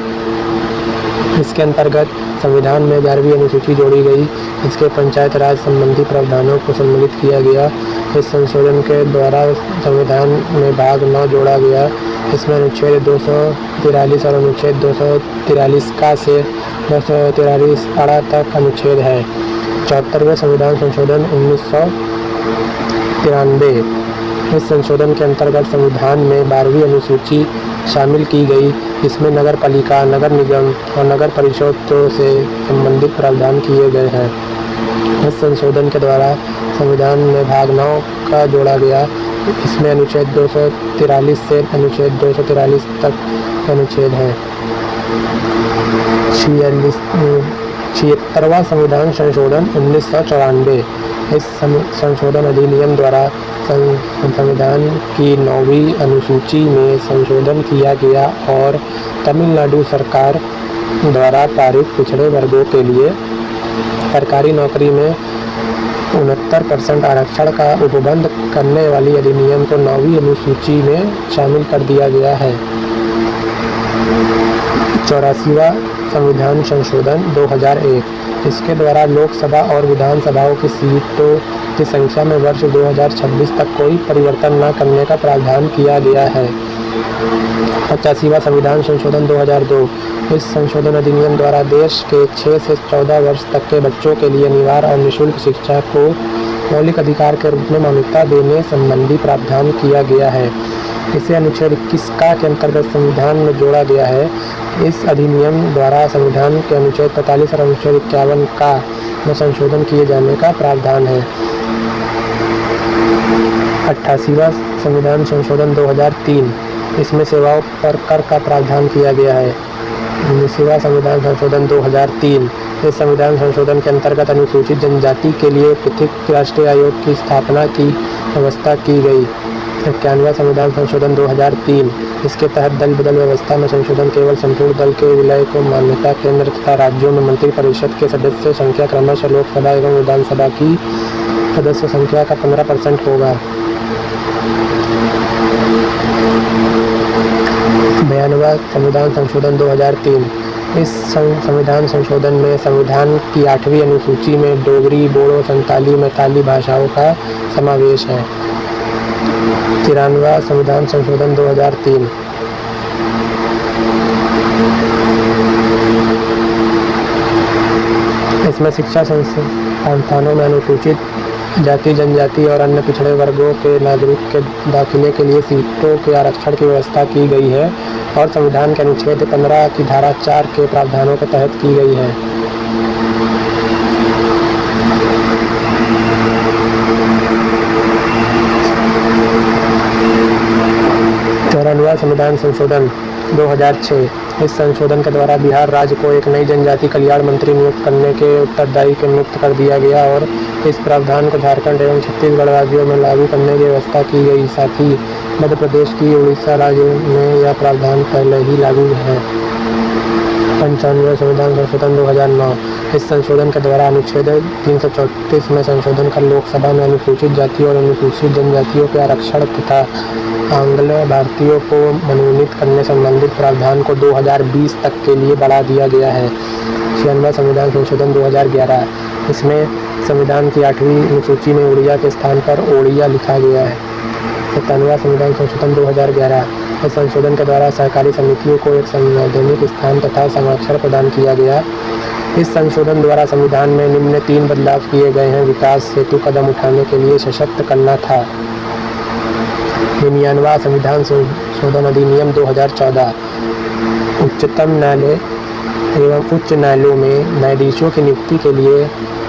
इसके अंतर्गत संविधान में 11वीं अनुसूची जोड़ी गई। इसके पंचायत राज संबंधी प्रावधानों को सम्मिलित किया गया। इस संशोधन के द्वारा संविधान में भाग 9 जोड़ा गया। इसमें अनुच्छेद 243 और अनुच्छेद 243 का से 243 अड़ा तक अनुच्छेद है। 74वें संविधान संशोधन 1993। इस संशोधन के अंतर्गत संविधान में 12वीं अनुसूची शामिल की गई। इसमें नगर पालिका, नगर निगम और नगर परिषदों से संबंधित प्रावधान किए गए हैं। इस संशोधन के द्वारा संविधान में भाग 9 का जोड़ा गया। इसमें अनुच्छेद 243 से अनुच्छेद 243 तक अनुच्छेद हैं। 76वां संविधान संशोधन 1994। इस संशोधन अधिनियम द्वारा संविधान की 9वीं अनुसूची में संशोधन किया गया और तमिलनाडु सरकार द्वारा पारित पिछड़े वर्गों के लिए सरकारी नौकरी में 69% आरक्षण का उपबंध करने वाली अधिनियम को 9वीं अनुसूची में शामिल कर दिया गया है। 84वां संविधान संशोधन 2001। इसके द्वारा लोकसभा और विधानसभाओं की सीटों की संख्या में वर्ष 2026 तक कोई परिवर्तन न करने का प्रावधान किया गया है। 85वां संविधान संशोधन 2002। इस संशोधन अधिनियम द्वारा देश के 6 से 14 वर्ष तक के बच्चों के लिए अनिवार्य और निःशुल्क शिक्षा को मौलिक अधिकार के रूप में मान्यता देने संबंधी प्रावधान किया गया है। इसे अनुच्छेद 21 का के अंतर्गत संविधान में जोड़ा गया है। इस अधिनियम द्वारा संविधान के अनुच्छेद 45 और अनुच्छेद 51 का में संशोधन किए जाने का प्रावधान है। 88वां संविधान संशोधन 2003। इसमें सेवाओं पर कर का प्रावधान किया गया है। 19वां संविधान संशोधन 2003। इस संविधान संशोधन के अंतर्गत अनुसूचित जनजाति के लिए पृथक राष्ट्रीय आयोग की स्थापना की व्यवस्था की गई। 91वां संविधान संशोधन 2003। इसके तहत दल बदल व्यवस्था में संशोधन केवल संपूर्ण दल के विलय को मान्यता केंद्र तथा राज्यों में मंत्रिपरिषद के सदस्य संख्या क्रमशः लोकसभा एवं विधानसभा की सदस्य संख्या का 15% होगा। 92वां संविधान संशोधन 2003। इस संविधान संशोधन में संविधान की 8वीं अनुसूची में डोगरी, बोडो, संताली, मैताली भाषाओं का समावेश है। 93वां संविधान संशोधन 2003। इसमें शिक्षा संस्थानों में अनुसूचित जाति जनजाति और अन्य पिछड़े वर्गों के नागरिक के दाखिले के लिए सीटों के आरक्षण की व्यवस्था की गई है और संविधान के अनुच्छेद 15 की धारा 4 के प्रावधानों के तहत की गई है। 94वां संविधान संशोधन 2006। इस संशोधन के द्वारा बिहार राज्य को एक नई जनजाति कल्याण मंत्री नियुक्त करने के उत्तरदायी के मुक्त कर दिया गया और इस प्रावधान को झारखंड एवं छत्तीसगढ़ राज्यों में लागू करने की व्यवस्था की गई। साथ ही मध्य प्रदेश की उड़ीसा राज्य में यह प्रावधान पहले ही लागू है। 95वां संविधान संशोधन 2009। इस संशोधन के द्वारा अनुच्छेद 334 में संशोधन कर लोकसभा में अनुसूचित जातियों और अनुसूचित जनजातियों के आरक्षण तथा आंग्ल भारतीयों को मनोनीत करने संबंधित प्रावधान को 2020 तक के लिए बढ़ा दिया गया है। 96वां संविधान संशोधन 2011। इसमें संविधान की 8वीं अनुसूची में उड़िया के स्थान पर ओड़िया लिखा गया है। 97वां संविधान संशोधन 2011। इस संशोधन के द्वारा सहकारी समितियों को एक संवैधानिक स्थान तथा समाक्षर प्रदान किया गया। इस संशोधन द्वारा संविधान में निम्न 3 बदलाव किए गए हैं। विकास हेतु कदम उठाने के लिए सशक्त करना था। 99वां संविधान संशोधन अधिनियम 2014। उच्चतम न्यायालय एवं उच्च न्यायालयों में न्यायाधीशों की नियुक्ति के लिए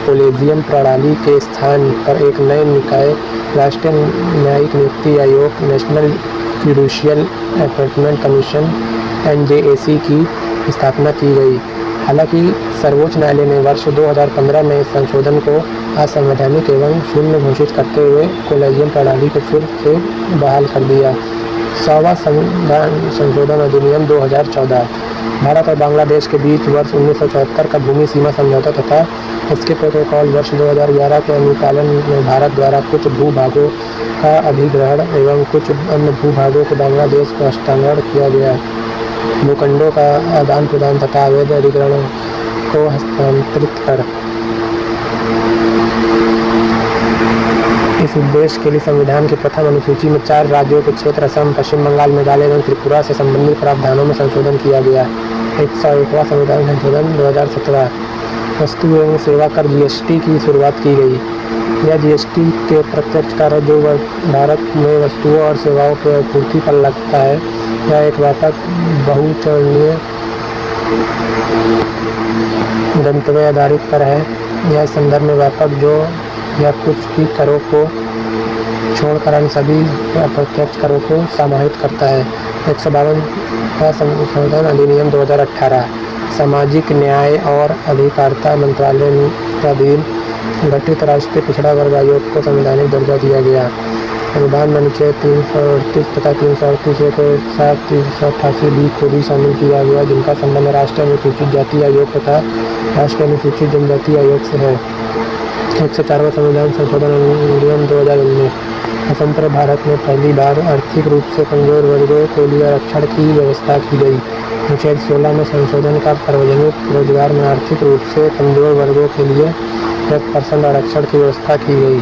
कोलेजियम प्रणाली के स्थान पर एक नए निकाय राष्ट्रीय न्यायिक नियुक्ति आयोग national judicial appointment commission NJAC की स्थापना की गई। हालांकि सर्वोच्च न्यायालय ने वर्ष 2015 में इस संशोधन को असंवैधानिक एवं शून्य घोषित करते हुए कोलेजियम प्रणाली को फिर से बहाल कर दिया। 100वां संविधान संशोधन अधिनियम 2014। भारत और बांग्लादेश के बीच वर्ष 1974 का भूमि सीमा समझौता तथा इसके प्रोटोकॉल वर्ष 2011 के अनुपालन में भारत द्वारा कुछ भूभागों का अधिग्रहण एवं कुछ अन्य भूभागों को बांग्लादेश को हस्तांतरण किया गया। भूखंडों का आदान प्रदान तथा अवैध अधिग्रहणों को हस्तांतरित कर इस उद्देश्य के लिए संविधान की प्रथम अनुसूची में 4 राज्यों के क्षेत्र असम, पश्चिम बंगाल, मेघालय एवं त्रिपुरा से संबंधित प्रावधानों में संशोधन किया गया। 101वां संविधान संशोधन 2017। वस्तु एवं सेवा कर GST की शुरुआत की गई। यह GST के प्रत्यक्ष कर है जो भारत में वस्तुओं और सेवाओं के आपूर्ति पर लगता है। यह एक व्यापक बहुचरणीय गंतव्य आधारित कर है। यह संदर्भ में व्यापक जो या कुछ भी करों को छोड़कर अन्य सभी अप्रत्यक्ष करों को समाहित करता है। 152वां संशोधन अधिनियम 2018। सामाजिक न्याय और अधिकारिता मंत्रालय के अधीन गठित राष्ट्रीय पिछड़ा वर्ग आयोग को संवैधानिक दर्जा दिया गया। संविधान में अनुच्छेद 338 तथा 338 के साथ 388B को भी शामिल किया गया, जिनका संबंध राष्ट्रीय अनुसूचित जाति आयोग तथा राष्ट्रीय अनुसूचित जनजाति आयोग से है। 104वां संविधान संशोधन अधिनियम 2019। स्वतंत्र भारत में पहली बार आर्थिक रूप से कमजोर वर्गों के लिए आरक्षण की व्यवस्था की गई। अनुच्छेद 16 में संशोधन का सार्वजनिक रोजगार में आर्थिक रूप से कमजोर वर्गों के लिए 10% आरक्षण की व्यवस्था की गई।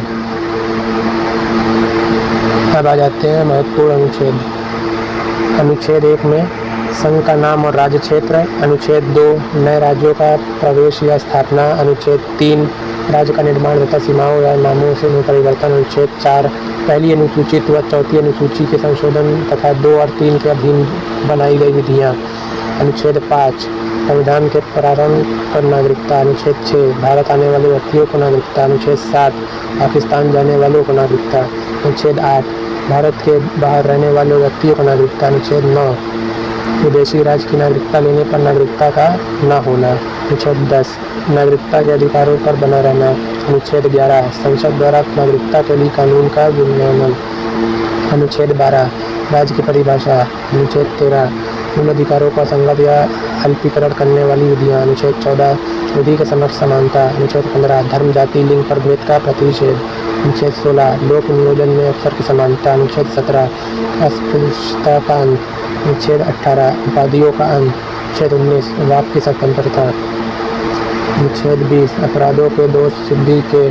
अब आ जाते हैं महत्वपूर्ण अनुच्छेद। अनुच्छेद 1 में संघ का नाम और राज्य क्षेत्र। अनुच्छेद 2 नए राज्यों का प्रवेश या स्थापना। अनुच्छेद 3 राज्य का निर्माण तथा सीमाओं या नामों से परिवर्तन। अनुच्छेद 4 पहली अनुसूचित व चौथी अनुसूची के संशोधन तथा 2 और 3 के अधीन बनाई गई विधियाँ। अनुच्छेद 5 संविधान के प्रारंभ पर नागरिकता। अनुच्छेद 6 भारत आने वाले व्यक्तियों को नागरिकता। अनुच्छेद 7 पाकिस्तान जाने वालों को नागरिकता। अनुच्छेद 8 भारत के बाहर रहने वाले व्यक्तियों को नागरिकता। अनुच्छेद 9 विदेशी राज्य की नागरिकता लेने पर नागरिकता का न होना। अनुच्छेद 10 नागरिकता के अधिकारों पर बना रहना। अनुच्छेद 11 संसद द्वारा नागरिकता के लिए कानून का विनियमन। अनुच्छेद 12 राज्य की परिभाषा। अनुच्छेद 13 मूल अधिकारों का असंगत या अल्पीकरण करने वाली विधियाँ। अनुच्छेद 14 विधि के समक्ष समानता। अनुच्छेद 15 धर्म, जाति, लिंग पर भेद का प्रतिषेध। अनुच्छेद 16 लोक नियोजन में अवसर की समानता। अनुच्छेद 17 अस्पृश्यता का अंत। अनुच्छेद 18 उपाधियों का अंत। अनुच्छेद 19 वाक की स्वतंत्रता। अनुच्छेद 20 अपराधों के दोष सिद्धि के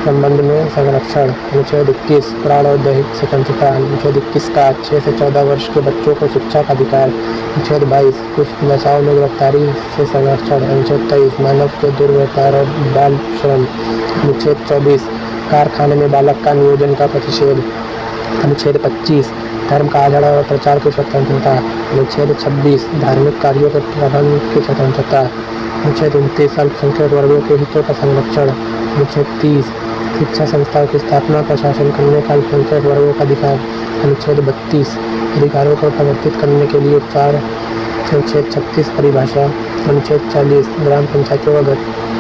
संबंध में संरक्षण। अनुच्छेद 21 प्राण और दैहिक स्वतंत्रता। अनुच्छेद 21 का 6 से 14 वर्ष के बच्चों को शिक्षा का अधिकार। अनुच्छेद 22 कुछ नशाओं में गिरफ्तारी से संरक्षण। अनुच्छेद 23 मानव के दुर्व्यवहार और बाल श्रम। अनुच्छेद 24 कारखाने में बालक का नियोजन का प्रतिषेध। अनुच्छेद 25 धर्म का आचरण और प्रचार की स्वतंत्रता। अनुच्छेद 26 धार्मिक कार्यों के प्रबंध की स्वतंत्रता। अनुच्छेद 29 अल्पसंख्यक वर्गों के हितों का संरक्षण। अनुच्छेद 30 शिक्षा संस्थाओं की स्थापना प्रशासन करने का अल्पसंख्यक वर्गों का अधिकार। अनुच्छेद 32 अधिकारों को प्रवर्तित करने के लिए उपचार। अनुच्छेद 36 परिभाषा। अनुच्छेद 40 ग्राम पंचायतों का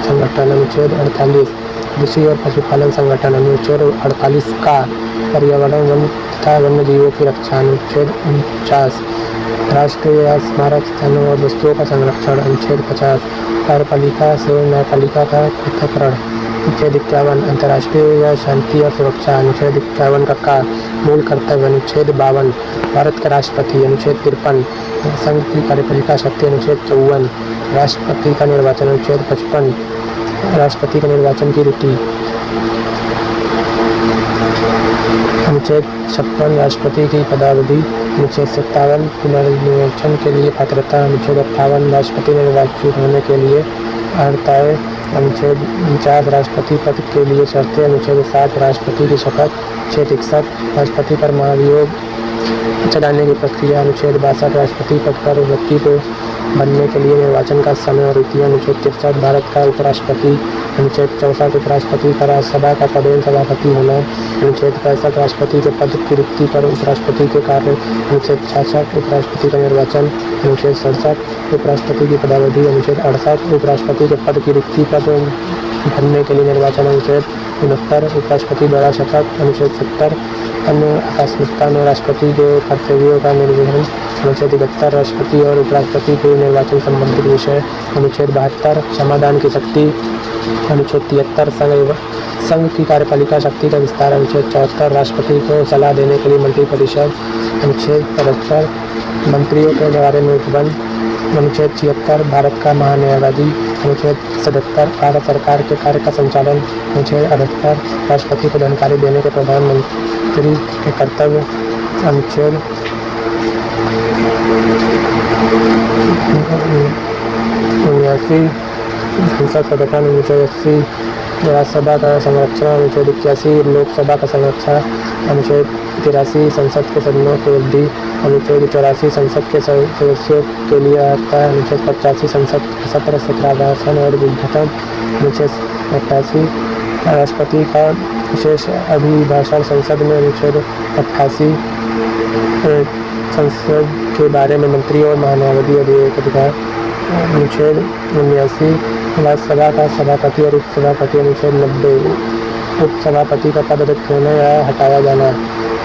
संगठन। अनुच्छेद 48 कृषि और पशुपालन संगठन। अनुच्छेद 48 का पर्यावरण वन तथा वन्य जीवों की रक्षा। अनुच्छेद 49 राष्ट्रीय या स्मारक स्थानों और वस्तुओं का संरक्षण। अनुच्छेद 50 कार्यपालिका से न्यायपालिका का पृथक्करण। अनुच्छेद 51 अंतर्राष्ट्रीय या शांति और सुरक्षा। अनुच्छेद 51 का मूल कर्तव्य। अनुच्छेद 52 भारत के राष्ट्रपति। अनुच्छेद 53 संघ की कार्यपालिका शक्ति। अनुच्छेद 54 राष्ट्रपति का निर्वाचन। अनुच्छेद 55 राष्ट्रपति के निर्वाचन की रीति। अनुच्छेद 56 राष्ट्रपति की पदावधि। अनुच्छेद 57 पुनर्निर्वाचन के लिए पात्रता। अनुच्छेद 58 राष्ट्रपति निर्वाचित होने के लिए अर्हताएं। अनुच्छेद 49 राष्ट्रपति पद के लिए शर्तें। अनुच्छेद 60 राष्ट्रपति की शपथ। अनुच्छेद 61 राष्ट्रपति पर महाभियोग चलाने की प्रक्रिया। अनुच्छेद 62 राष्ट्रपति पद पर व्यक्ति को बनने के लिए निर्वाचन का समय और रीति। अनुच्छेद 63 भारत का उपराष्ट्रपति। अनुच्छेद 64 उपराष्ट्रपति का राज्यसभा का पदेन सभापति होना। अनुच्छेद 65 राष्ट्रपति के पद की रिक्ति पर उपराष्ट्रपति के कार्य। अनुच्छेद 66 उपराष्ट्रपति का निर्वाचन। अनुच्छेद 67 उपराष्ट्रपति की पदावधि। अनुच्छेद 68 उपराष्ट्रपति के पद की रिक्ति पर भरने के लिए निर्वाचन। अनुच्छेद 69 उपराष्ट्रपति द्वारा शपथ। अनुच्छेद 70 अन्य आकस्मिकता में राष्ट्रपति के कर्तव्यों का निर्वहन। अनुच्छेद 71 राष्ट्रपति और उपराष्ट्रपति के निर्वाचन संबंधित विषय। अनुच्छेद 72 समाधान की शक्ति। अनुच्छेद 73 संघ की कार्यपालिका शक्ति का विस्तार। अनुच्छेद 74 राष्ट्रपति को सलाह देने के लिए मंत्रिपरिषद। अनुच्छेद 75 मंत्रियों के बारे में उपबंध। अनुच्छेद 76 भारत का महान्यायवादी। अनुच्छेद 77 भारत सरकार के कार्य का संचालन। अनुच्छेद 78 राष्ट्रपति को जानकारी देने के प्रधानमंत्री के कर्तव्य। अनुच्छेद 79 संसद का गठन। अनुच्छेद 80 राज्यसभा का संरक्षण। अनुच्छेद 81 लोकसभा का संरक्षण। अनुच्छेद 83 संसद के सदनों की वृद्धि। अनुच्छेद 84 संसद के सदस्यों के लिए अर्हता। अनुच्छेद 85 संसद के सत्र सत्रावसान और विघटन। अनुच्छेद 88 राष्ट्रपति का विशेष अभिभाषण संसद में। अनुच्छेद 88 संसद के बारे में मंत्री और महान्यायवादी अधिकार। अनुच्छेद 79 राज्यसभा का सभापति और उपसभापति। अनुच्छेद 90 उपसभापति का पद रिक्त होना या हटाया जाना।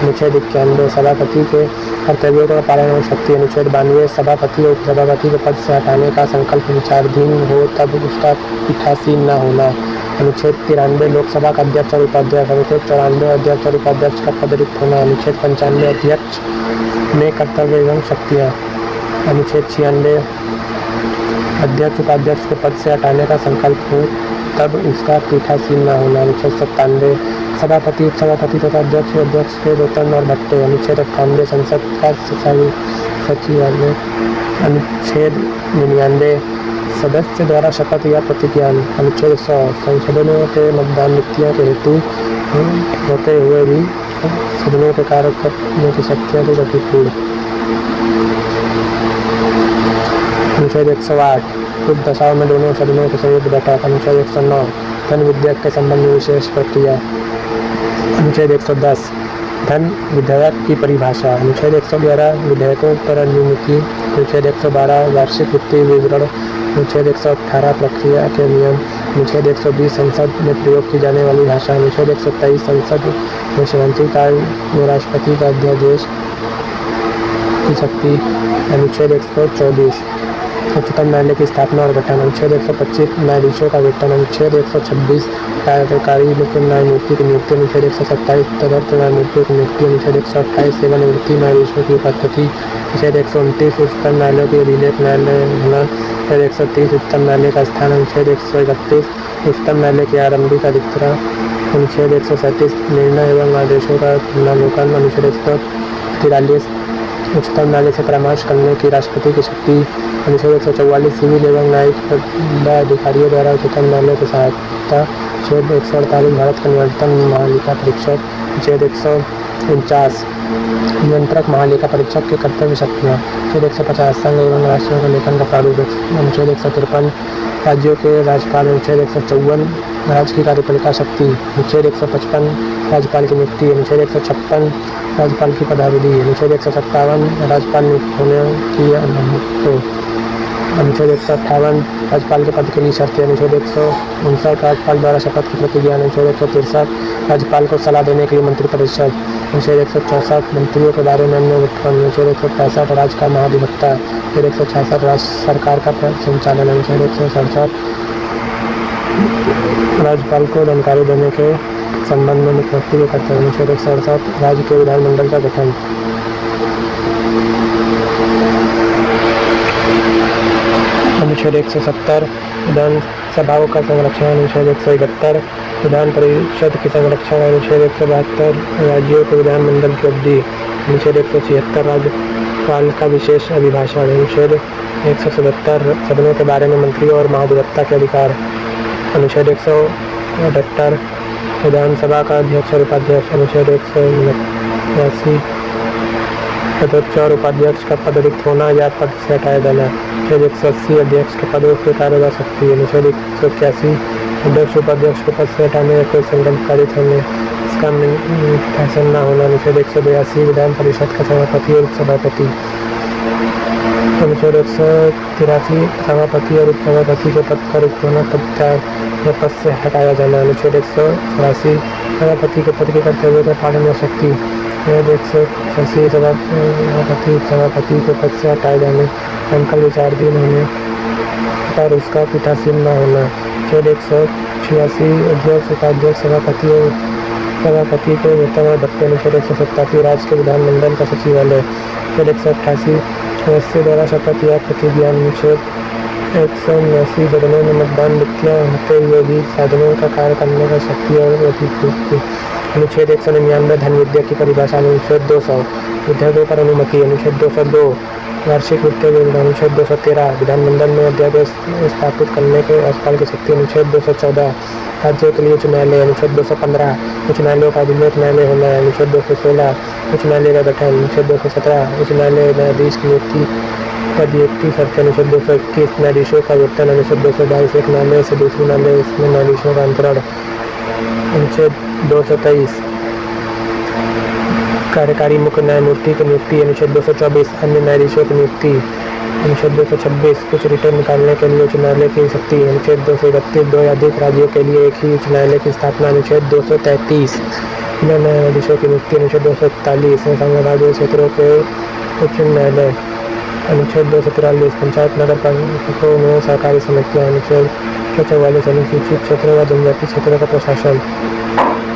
अनुच्छेद 91 सभापति के कर्तव्यों का पालन और शक्ति। अनुच्छेद 92 सभापति और उपसभापति के पद से हटाने का संकल्प विचाराधीन हो तब उसका पीठासीन न होना। अनुच्छेद 93 लोकसभा का अध्यक्ष और उपाध्यक्ष। अनुच्छेद 94 अध्यक्ष और उपाध्यक्ष का पद रिक्त होना। अनुच्छेद 95 अध्यक्ष में कर्तव्य एवं शक्तियाँ। अनुच्छेद 96 अध्यक्ष उपाध्यक्ष के पद से हटाने का संकल्प हो तब उसका पीठासीन न होना। अनुच्छेद 97 सभापति उपसभापति तथा अध्यक्ष अध्यक्ष के वेतन और भत्ते। अनुच्छेद 98 संसद का सचिवालय। अनुच्छेद 99 सदस्य द्वारा शपथ या प्रतिज्ञान। अनुच्छेद 100 संशोधनों के मतदान नीतियों के हेतु होते हुए भी सदनों के कार्य करने की शक्तियाँ को गतिपूर्ण। अनुच्छेद 108 कुछ दशाओं में दोनों सदनों के संयुक्त बैठक। अनुच्छेद 109 धन विधेयक के संबंध में विशेष प्रक्रिया। अनुच्छेद 110 धन विधेयक की परिभाषा। अनुच्छेद 111 विधेयकों पर अनुमति। अनुच्छेद 112 वार्षिक वित्तीय विवरण। अनुच्छेद 118 प्रक्रिया के नियम। अनुच्छेद 120 संसद में प्रयोग की जाने वाली भाषा। अनुच्छेद 123 संसद में संवैधानिक कार्य में राष्ट्रपति का अध्यादेश की शक्ति। अनुच्छेद 124 उच्चतम न्यायालय की स्थापना और गठन। अनुच्छेद 125 न्यायाधीशों का वेतन। अनुच्छेद 126 कार्यकारी न्यायमूर्ति की नियुक्ति। अनुच्छेद 127 तदर्थ न्यायमूर्तियों की नियुक्ति। अनुच्छेद 128 सेवानिवृत्ति न्यायाधीशों की उपस्थिति। अनुच्छेद 129 उच्चतम न्यायालय के अधीन न्यायालय होना। अनुच्छेद 130 उच्चतम न्यायालय का स्थान। अनुच्छेद 131 उच्चतम न्यायालय की आरंभिक अधिकता। अनुच्छेद 137 निर्णय एवं आदेशों का पुनर्वलोकन। अनुच्छेद 143 उच्चतम न्यायालय से परामर्श करने की राष्ट्रपति की शक्ति। अनुच्छेद 144 सिविल एवं न्यायिक पदाधिकारियों द्वारा उच्चतम न्यायालय की सहायता। अनुच्छेद 148 भारत का न्यूनतम महालेखा परीक्षक। अनुच्छेद 149 नियंत्रक महालेखा परीक्षक के कर्तव्य शक्तियाँ। अनुच्छेद 150 संघ एवं राष्ट्रों के लेखन का प्रारूप। अनुच्छेद 153 राज्यों के राज्यपाल। अनुच्छेद 154 राज्य की कार्यपालिका शक्ति। अनुच्छेद 155 राज्यपाल की नियुक्ति। अनुच्छेद 156 राज्यपाल की पदावधि। अनुच्छेद 157 राज्यपाल नियुक्त होने की अनुमति। अनुच्छेद 158 राज्यपाल के पद के लिए शर्तें। अनुच्छेद 159 राज्यपाल द्वारा शपथ की प्रतिज्ञा। अनुच्छेद 163 राज्यपाल को सलाह देने के लिए मंत्रिपरिषद। अनुच्छेद 164 मंत्रियों के बारे में अन्य विवरण। अनुच्छेद 165 राज्य का महाधिवक्ता। अनुच्छेद 166 राज्य सरकार का संचालन। अनुच्छेद 167 राज्यपाल को जानकारी देने के संबंध में मुख्यमंत्री के कर्तव्य। अनुच्छेद 168 राज्य के विधानमंडल का गठन। अनुच्छेद 170 विधानसभाओं का संरक्षण। अनुच्छेद 171 विधान परिषद की संरक्षण। अनुच्छेद 172 राज्यों के विधानमंडल की अवधि। अनुच्छेद 176 राज्यपाल का विशेष अभिभाषण। अनुच्छेद 177 सदनों के बारे में मंत्रियों और महाधिवक्ता के अधिकार। अनुच्छेद 178 विधानसभा का अध्यक्ष और उपाध्यक्ष। अनुच्छेद 179 अध्यक्ष और उपाध्यक्ष का पद रिक्त होना या पद से हटाया जाना। अनुच्छेद 180 अध्यक्ष के पदों से उतारा जा सकती है। अनुच्छेद 181 अध्यक्ष उपाध्यक्ष को पद से हटाने या कोई संकल्प पारित होने इसका फैसला न होना। अनुच्छेद 182 विधान परिषद का सभापति और उपसभापति। अनुच्छेद 183 सभापति और उपसभापति के पद का रिक्त होना तब या पद से हटाया जाना। अनुच्छेद 184 सभापति के पद के कर्तव्यों का पालन और शक्ति। अनुच्छेद 186 सभापति के पद से हटाए जाने, अंकल विचाराधीन होने पर उसका पीठासीन न होना। अनुच्छेद 186 अध्यक्ष उपाध्यक्ष सभापति और सभापति के वेतन और भत्ते। अनुच्छेद 187 राज्य के विधानमंडल का सचिवालय। अनुच्छेद 188 सदस्य द्वारा शपथ या प्रतिज्ञा। अनुच्छेद 179 सदनों में मतदान नित्य होते हुए भी साधनों का कार्य करने का शक्ति और अधिकृत। अनुच्छेद 199 धन विद्या की परिभाषा। अनुच्छेद 200 विधेयकों पर अनुमति। अनुच्छेद 202 वार्षिक वित्तीय विवरण। अनुच्छेद 213 विधानमंडल में अध्यादेश स्थापित करने के राज्यपाल की शक्ति। अनुच्छेद 214 राज्यों के लिए उच्च न्यायालय। अनुच्छेद 215 उच्च न्यायालयों का अभिलेख न्यायालय होना है। अनुच्छेद 216 उच्च न्यायालय का गठन। अनुच्छेद 217 उच्च न्यायालय न्यायाधीश की नियुक्ति पदयुक्ति शर्तें। अनुच्छेद 221 न्यायाधीशों का वेतन। अनुच्छेद 222 एक न्यायालय से दूसरे न्यायालय इसमें न्यायाधीशों का अंतरण। अनुच्छेद 223 कार्यकारी मुख्य न्यायमूर्ति की नियुक्ति। अनुच्छेद 224 अन्य न्यायाधीशों की नियुक्ति। अनुच्छेद 226 कुछ रिटर्न निकालने के लिए उच्च न्यायालय की शक्ति। अनुच्छेद 231 दो या अधिक राज्यों के लिए एक ही उच्च न्यायालय की स्थापना। अनुच्छेद 233 न्यायाधीशों की नियुक्ति। अनुच्छेद 241 संघ राज्य क्षेत्रों के उच्च न्यायालय। अनुच्छेद 243 पंचायत नगर पालिकाओं में सहकारी समितियाँ। अनुच्छेद 244 अनुसूचित क्षेत्रों व जनजाति क्षेत्रों का प्रशासन।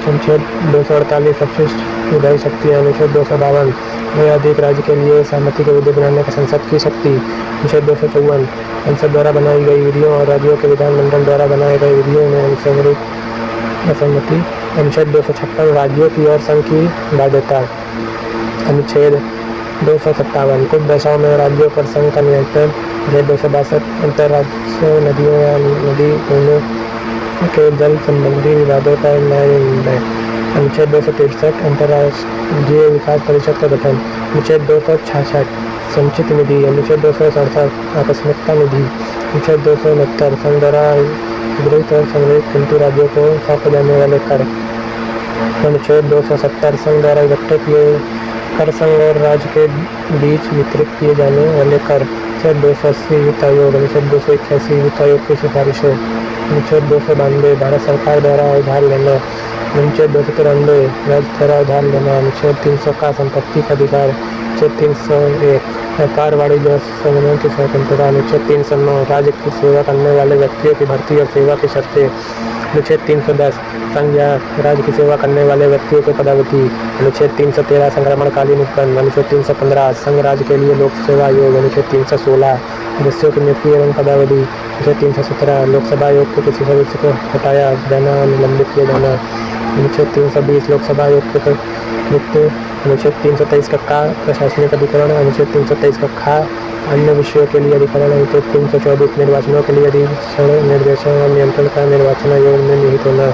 अनुच्छेद 248 अपशिष्ट विधायी शक्तियाँ। अनुच्छेद 252 दो या अधिक राज्य के लिए सहमति के विधि बनाने का संसद की शक्ति। अनुच्छेद 254 संसद द्वारा बनाई गई विधियों और राज्यों के विधानमंडल द्वारा बनाए गए विधियों में असहमति। अनुच्छेद 256 राज्यों की और संघ की बाध्यता। अनुच्छेद 257 कुछ दशाओं में राज्यों पर संघ का नियंत्रण। अनुच्छेद 262 अंतर्राज्यीय नदियों या नदी पुलों के जल संबंधी विवादों का न्याय। अनुच्छेद 263 अंतर्राष्ट्रीय विकास परिषद का गठन। अनुच्छेद 266 संचित निधि। अनुच्छेद 267 आकस्मिकता निधि। अनुच्छेद 269 संघ द्वारा गृहीत और संग्रहित किंतु राज्यों को सौंपे जाने वाले कर। अनुच्छेद 270 संघ द्वारा इकट्ठे किए कर संघ और राज्य के बीच वितरित किए जाने वाले कर। अनुच्छेद 280 वित्त आयोग। अनुच्छेद 281 वित्त आयोग की सिफारिशें। अनुच्छेद 292 भारत सरकार द्वारा उधार लेना। अनुच्छेद 293 राज्य द्वारा उधार लेना। अनुच्छेद 300 का संपत्ति का अधिकार। अनुच्छेद 301 व्यापार वाणिज्य संबंधों की स्वतंत्रता। अनुच्छेद 309 राज्य की सेवा करने वाले व्यक्तियों की भर्ती और सेवा की शर्तें। अनुच्छेद 310 संघ या राज्य की सेवा करने वाले व्यक्तियों की पदावधि। अनुच्छेद 313 संक्रमणकालीन उपकरण। अनुच्छेद 315 संघ राज्य के लिए लोक सेवा आयोग। अनुच्छेद 316 सदस्यों की नियुक्ति एवं पदावधि। अनुच्छेद 317 लोकसभा आयोग के किसी सदस्य को हटाया जाना निलंबित किया जाना। अनुच्छेद 320 लोकसभा आयोग के मृत्यु। अनुच्छेद 323 का का प्रशासनिक अधिकरण। अनुच्छेद 323 का खा अन्य विषयों के लिए अधिकरण। अनुच्छेद 324 निर्वाचनों के लिए अधिक्षण निर्देशन और नियंत्रण का निर्वाचन आयोग में निहित होना।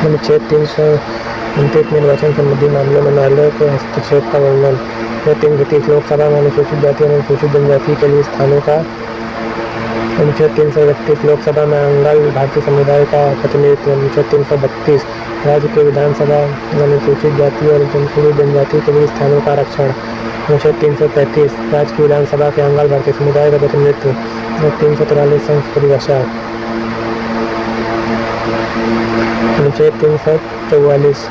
अनुच्छेद 329 निर्वाचन संबंधी मामलों में न्यायालय के हस्तक्षेप का वर्णन। 330 लोकसभा में अनुसूचित जाति और अनुसूचित जनजाति के लिए स्थानों का। अनुच्छेद 331 लोकसभा में अंगाल भारतीय समुदाय का प्रतिनिधित्व। अनुच्छेद 332 राज्य के विधानसभा में अनुसूचित जाति और अनुसूचित जनजाति के लिए स्थानों का आरक्षण। अनुच्छेद 333 राज्य की विधानसभा के अंगाल भारतीय समुदाय का प्रतिनिधित्व। 343 संघ परिभाषा। अनुच्छेद 344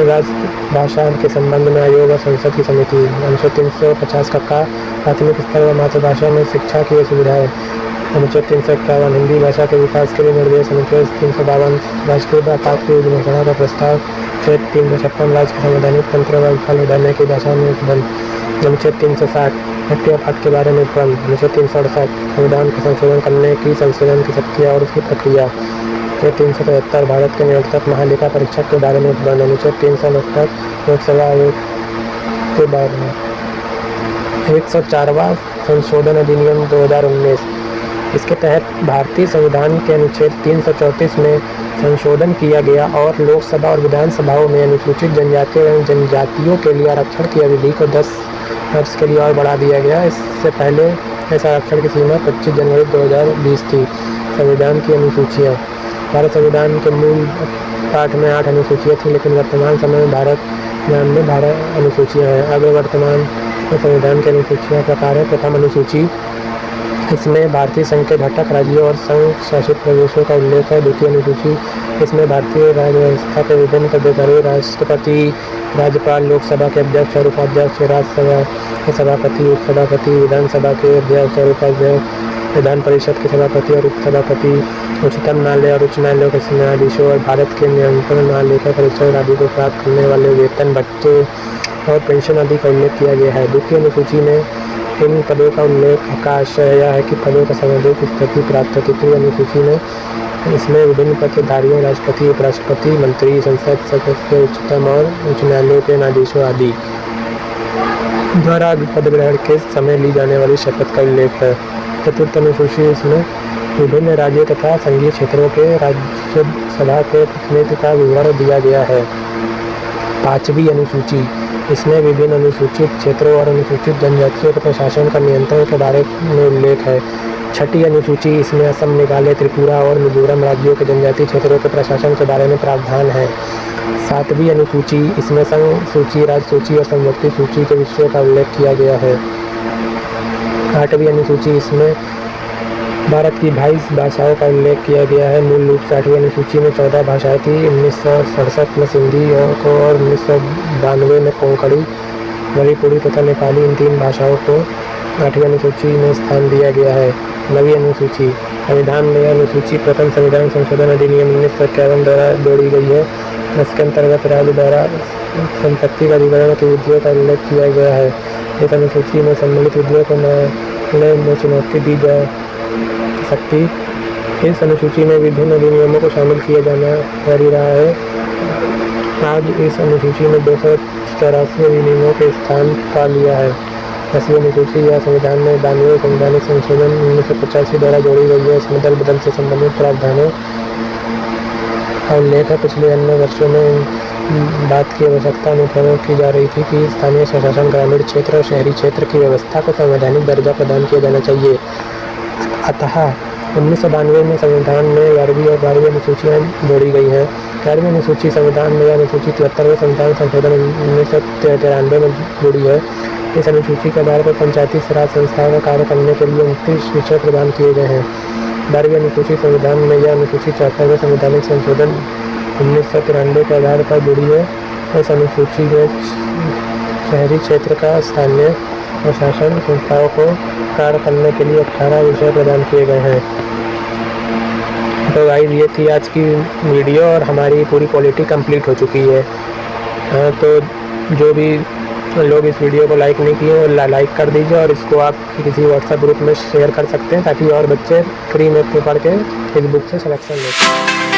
राजभाषा के संबंध में आयोग और संसद की समिति। अनुच्छेद 350 का प्राथमिक स्तर व मातृभाषा में शिक्षा की सुविधाएं। अनुच्छेद 351 हिंदी भाषा के विकास के लिए निर्देश। अनुच्छेद 352 राष्ट्रीय आपात की घोषणा का प्रस्ताव। अनुच्छेद 356 राज्य के संवैधानिक तंत्र व विफल उदाहरण की भाषा में उपबंध। अनुच्छेद 360 राष्ट्रीय आपात के बारे में उपबंध। अनुच्छेद 368 संविधान का संशोधन करने की संशोधन की शक्तियाँ और उसकी प्रक्रिया। अनुच्छेद 373 भारत के निरंतर महालेखा परीक्षक के बारे में उपबंध। अनुच्छेद 369 लोकसभा आयोग के बारे में। 104वां संशोधन अधिनियम 2019। इसके तहत भारतीय संविधान के अनुच्छेद 334 में संशोधन किया गया और लोकसभा और विधानसभाओं में अनुसूचित जनजाति एवं जनजातियों के लिए आरक्षण की अवधि को 10 वर्ष के लिए और बढ़ा दिया गया। इससे पहले इस आरक्षण की सीमा 25 जनवरी 2020 थी। संविधान की अनुसूचियाँ। भारत संविधान के मूल पाठ में 8 अनुसूचियाँ थीं, लेकिन वर्तमान समय में भारत में 12 अनुसूचियाँ हैं। अब वर्तमान संविधान की अनुसूचियाँ प्रकार है। प्रथम अनुसूची, इसमें भारतीय संघ के घटक राज्यों और संघ शासित प्रदेशों का उल्लेख है। द्वितीय अनुसूची, इसमें भारतीय राज्य व्यवस्था के विभिन्न पदाधिकारी, राष्ट्रपति, राज्यपाल, लोकसभा के अध्यक्ष और उपाध्यक्ष, राज्यसभा के सभापति, उपसभापति, विधानसभा के अध्यक्ष और उपाध्यक्ष, विधान परिषद के सभापति और उपसभापति, उच्चतम न्यायालय और उच्च न्यायालयों के न्यायाधीशों और भारत के नियंत्रण न्यायालय परीक्षक आदि को प्राप्त करने वाले वेतन, भत्ते और पेंशन आदि का उल्लेख किया गया है। द्वितीय अनुसूची में इन पदों का उल्लेख का आशय यह है कि पदों का सर्वाधिक स्थिति प्राप्त। तृतीय अनुसूची में इसमें विभिन्न पदधारियों, राष्ट्रपति, उपराष्ट्रपति, मंत्री, संसद सदस्य, उच्चतम और उच्च न्यायालयों के न्यायाधीशों आदि द्वारा पद ग्रहण के समय ली जाने वाली शपथ का उल्लेख है। चतुर्थ अनुसूची, इसमें विभिन्न राज्यों तथा संघीय क्षेत्रों के राज्यसभा के प्रतिनिधित्व का विवरण दिया गया है। पांचवी अनुसूची, इसमें विभिन्न अनुसूचित क्षेत्रों और अनुसूचित जनजातियों के प्रशासन का नियंत्रण के बारे में उल्लेख है। छठी अनुसूची, इसमें असम, मेघालय, त्रिपुरा और मिजोरम राज्यों के जनजातीय क्षेत्रों के प्रशासन के बारे में प्रावधान है। सातवीं अनुसूची, इसमें संघ सूची, राज्य सूची और संवक्ति सूची के विषयों का उल्लेख किया गया है। आठवीं अनुसूची, इसमें भारत की 22 भाषाओं का उल्लेख किया गया है। मूल रूप से 8वीं अनुसूची में 14 भाषाएं थी। 1967 में सिंधी और 1992 में कोंकणी, मणिपुरी तथा नेपाली, इन 3 भाषाओं को 8वीं अनुसूची में स्थान दिया गया है। 9वीं अनुसूची, संविधान में यह अनुसूची प्रथम संविधान संशोधन अधिनियम 1951 द्वारा जोड़ी गई है। इसके अंतर्गत राज्य द्वारा संपत्ति का अधिग्रहण की विधियों का उल्लेख किया गया है। इस अनुसूची में सम्मिलित विधियों को न्यायालय में चुनौती दी जा सकती। इस अनुसूची में विभिन्न अधिनियमों को शामिल किया जाना जारी रहा है। आज इस अनुसूची में 284 अधिनियमों के स्थान पा लिया है। 10वीं अनुसूची या संविधान में 92 संवैधानिक संशोधन 1985 द्वारा जोड़ी गई है। इसमें दल बदल से संबंधित प्रावधानों का उल्लेख है। पिछले अन्य वर्षों में बात की आवश्यकता अनुभव की जा रही थी कि स्थानीय स्वशासन, ग्रामीण क्षेत्र और शहरी क्षेत्र की व्यवस्था को संवैधानिक दर्जा प्रदान किया जाना चाहिए। अतः 1992 में संविधान में 11वीं और 12वीं अनुसूचियाँ जोड़ी गई हैं। 11वीं अनुसूची संविधान में यह अनुसूची 73वें संविधान संशोधन 1993 में जुड़ी है। इस अनुसूची के आधार पर पंचायती राज संस्थाओं का कार्य करने के लिए 29 विषय प्रदान किए गए हैं। 12वीं अनुसूची संविधान में यह अनुसूची 74वें संवैधानिक संशोधन 1993 के आधार पर जुड़ी है। इस अनुसूची में शहरी क्षेत्र का स्थानीय प्रशासन संस्थाओं को कार्य करने के लिए 18 विषय प्रदान किए गए हैं। तो गाइस, ये थी आज की वीडियो और हमारी पूरी पॉलिटी कंप्लीट हो चुकी है। तो जो भी लोग इस वीडियो को लाइक नहीं किए वो लाइक कर दीजिए और इसको आप किसी व्हाट्सएप ग्रुप में शेयर कर सकते हैं ताकि और बच्चे फ्री में पढ़ के इस बुक से सिलेक्शन ले सकें।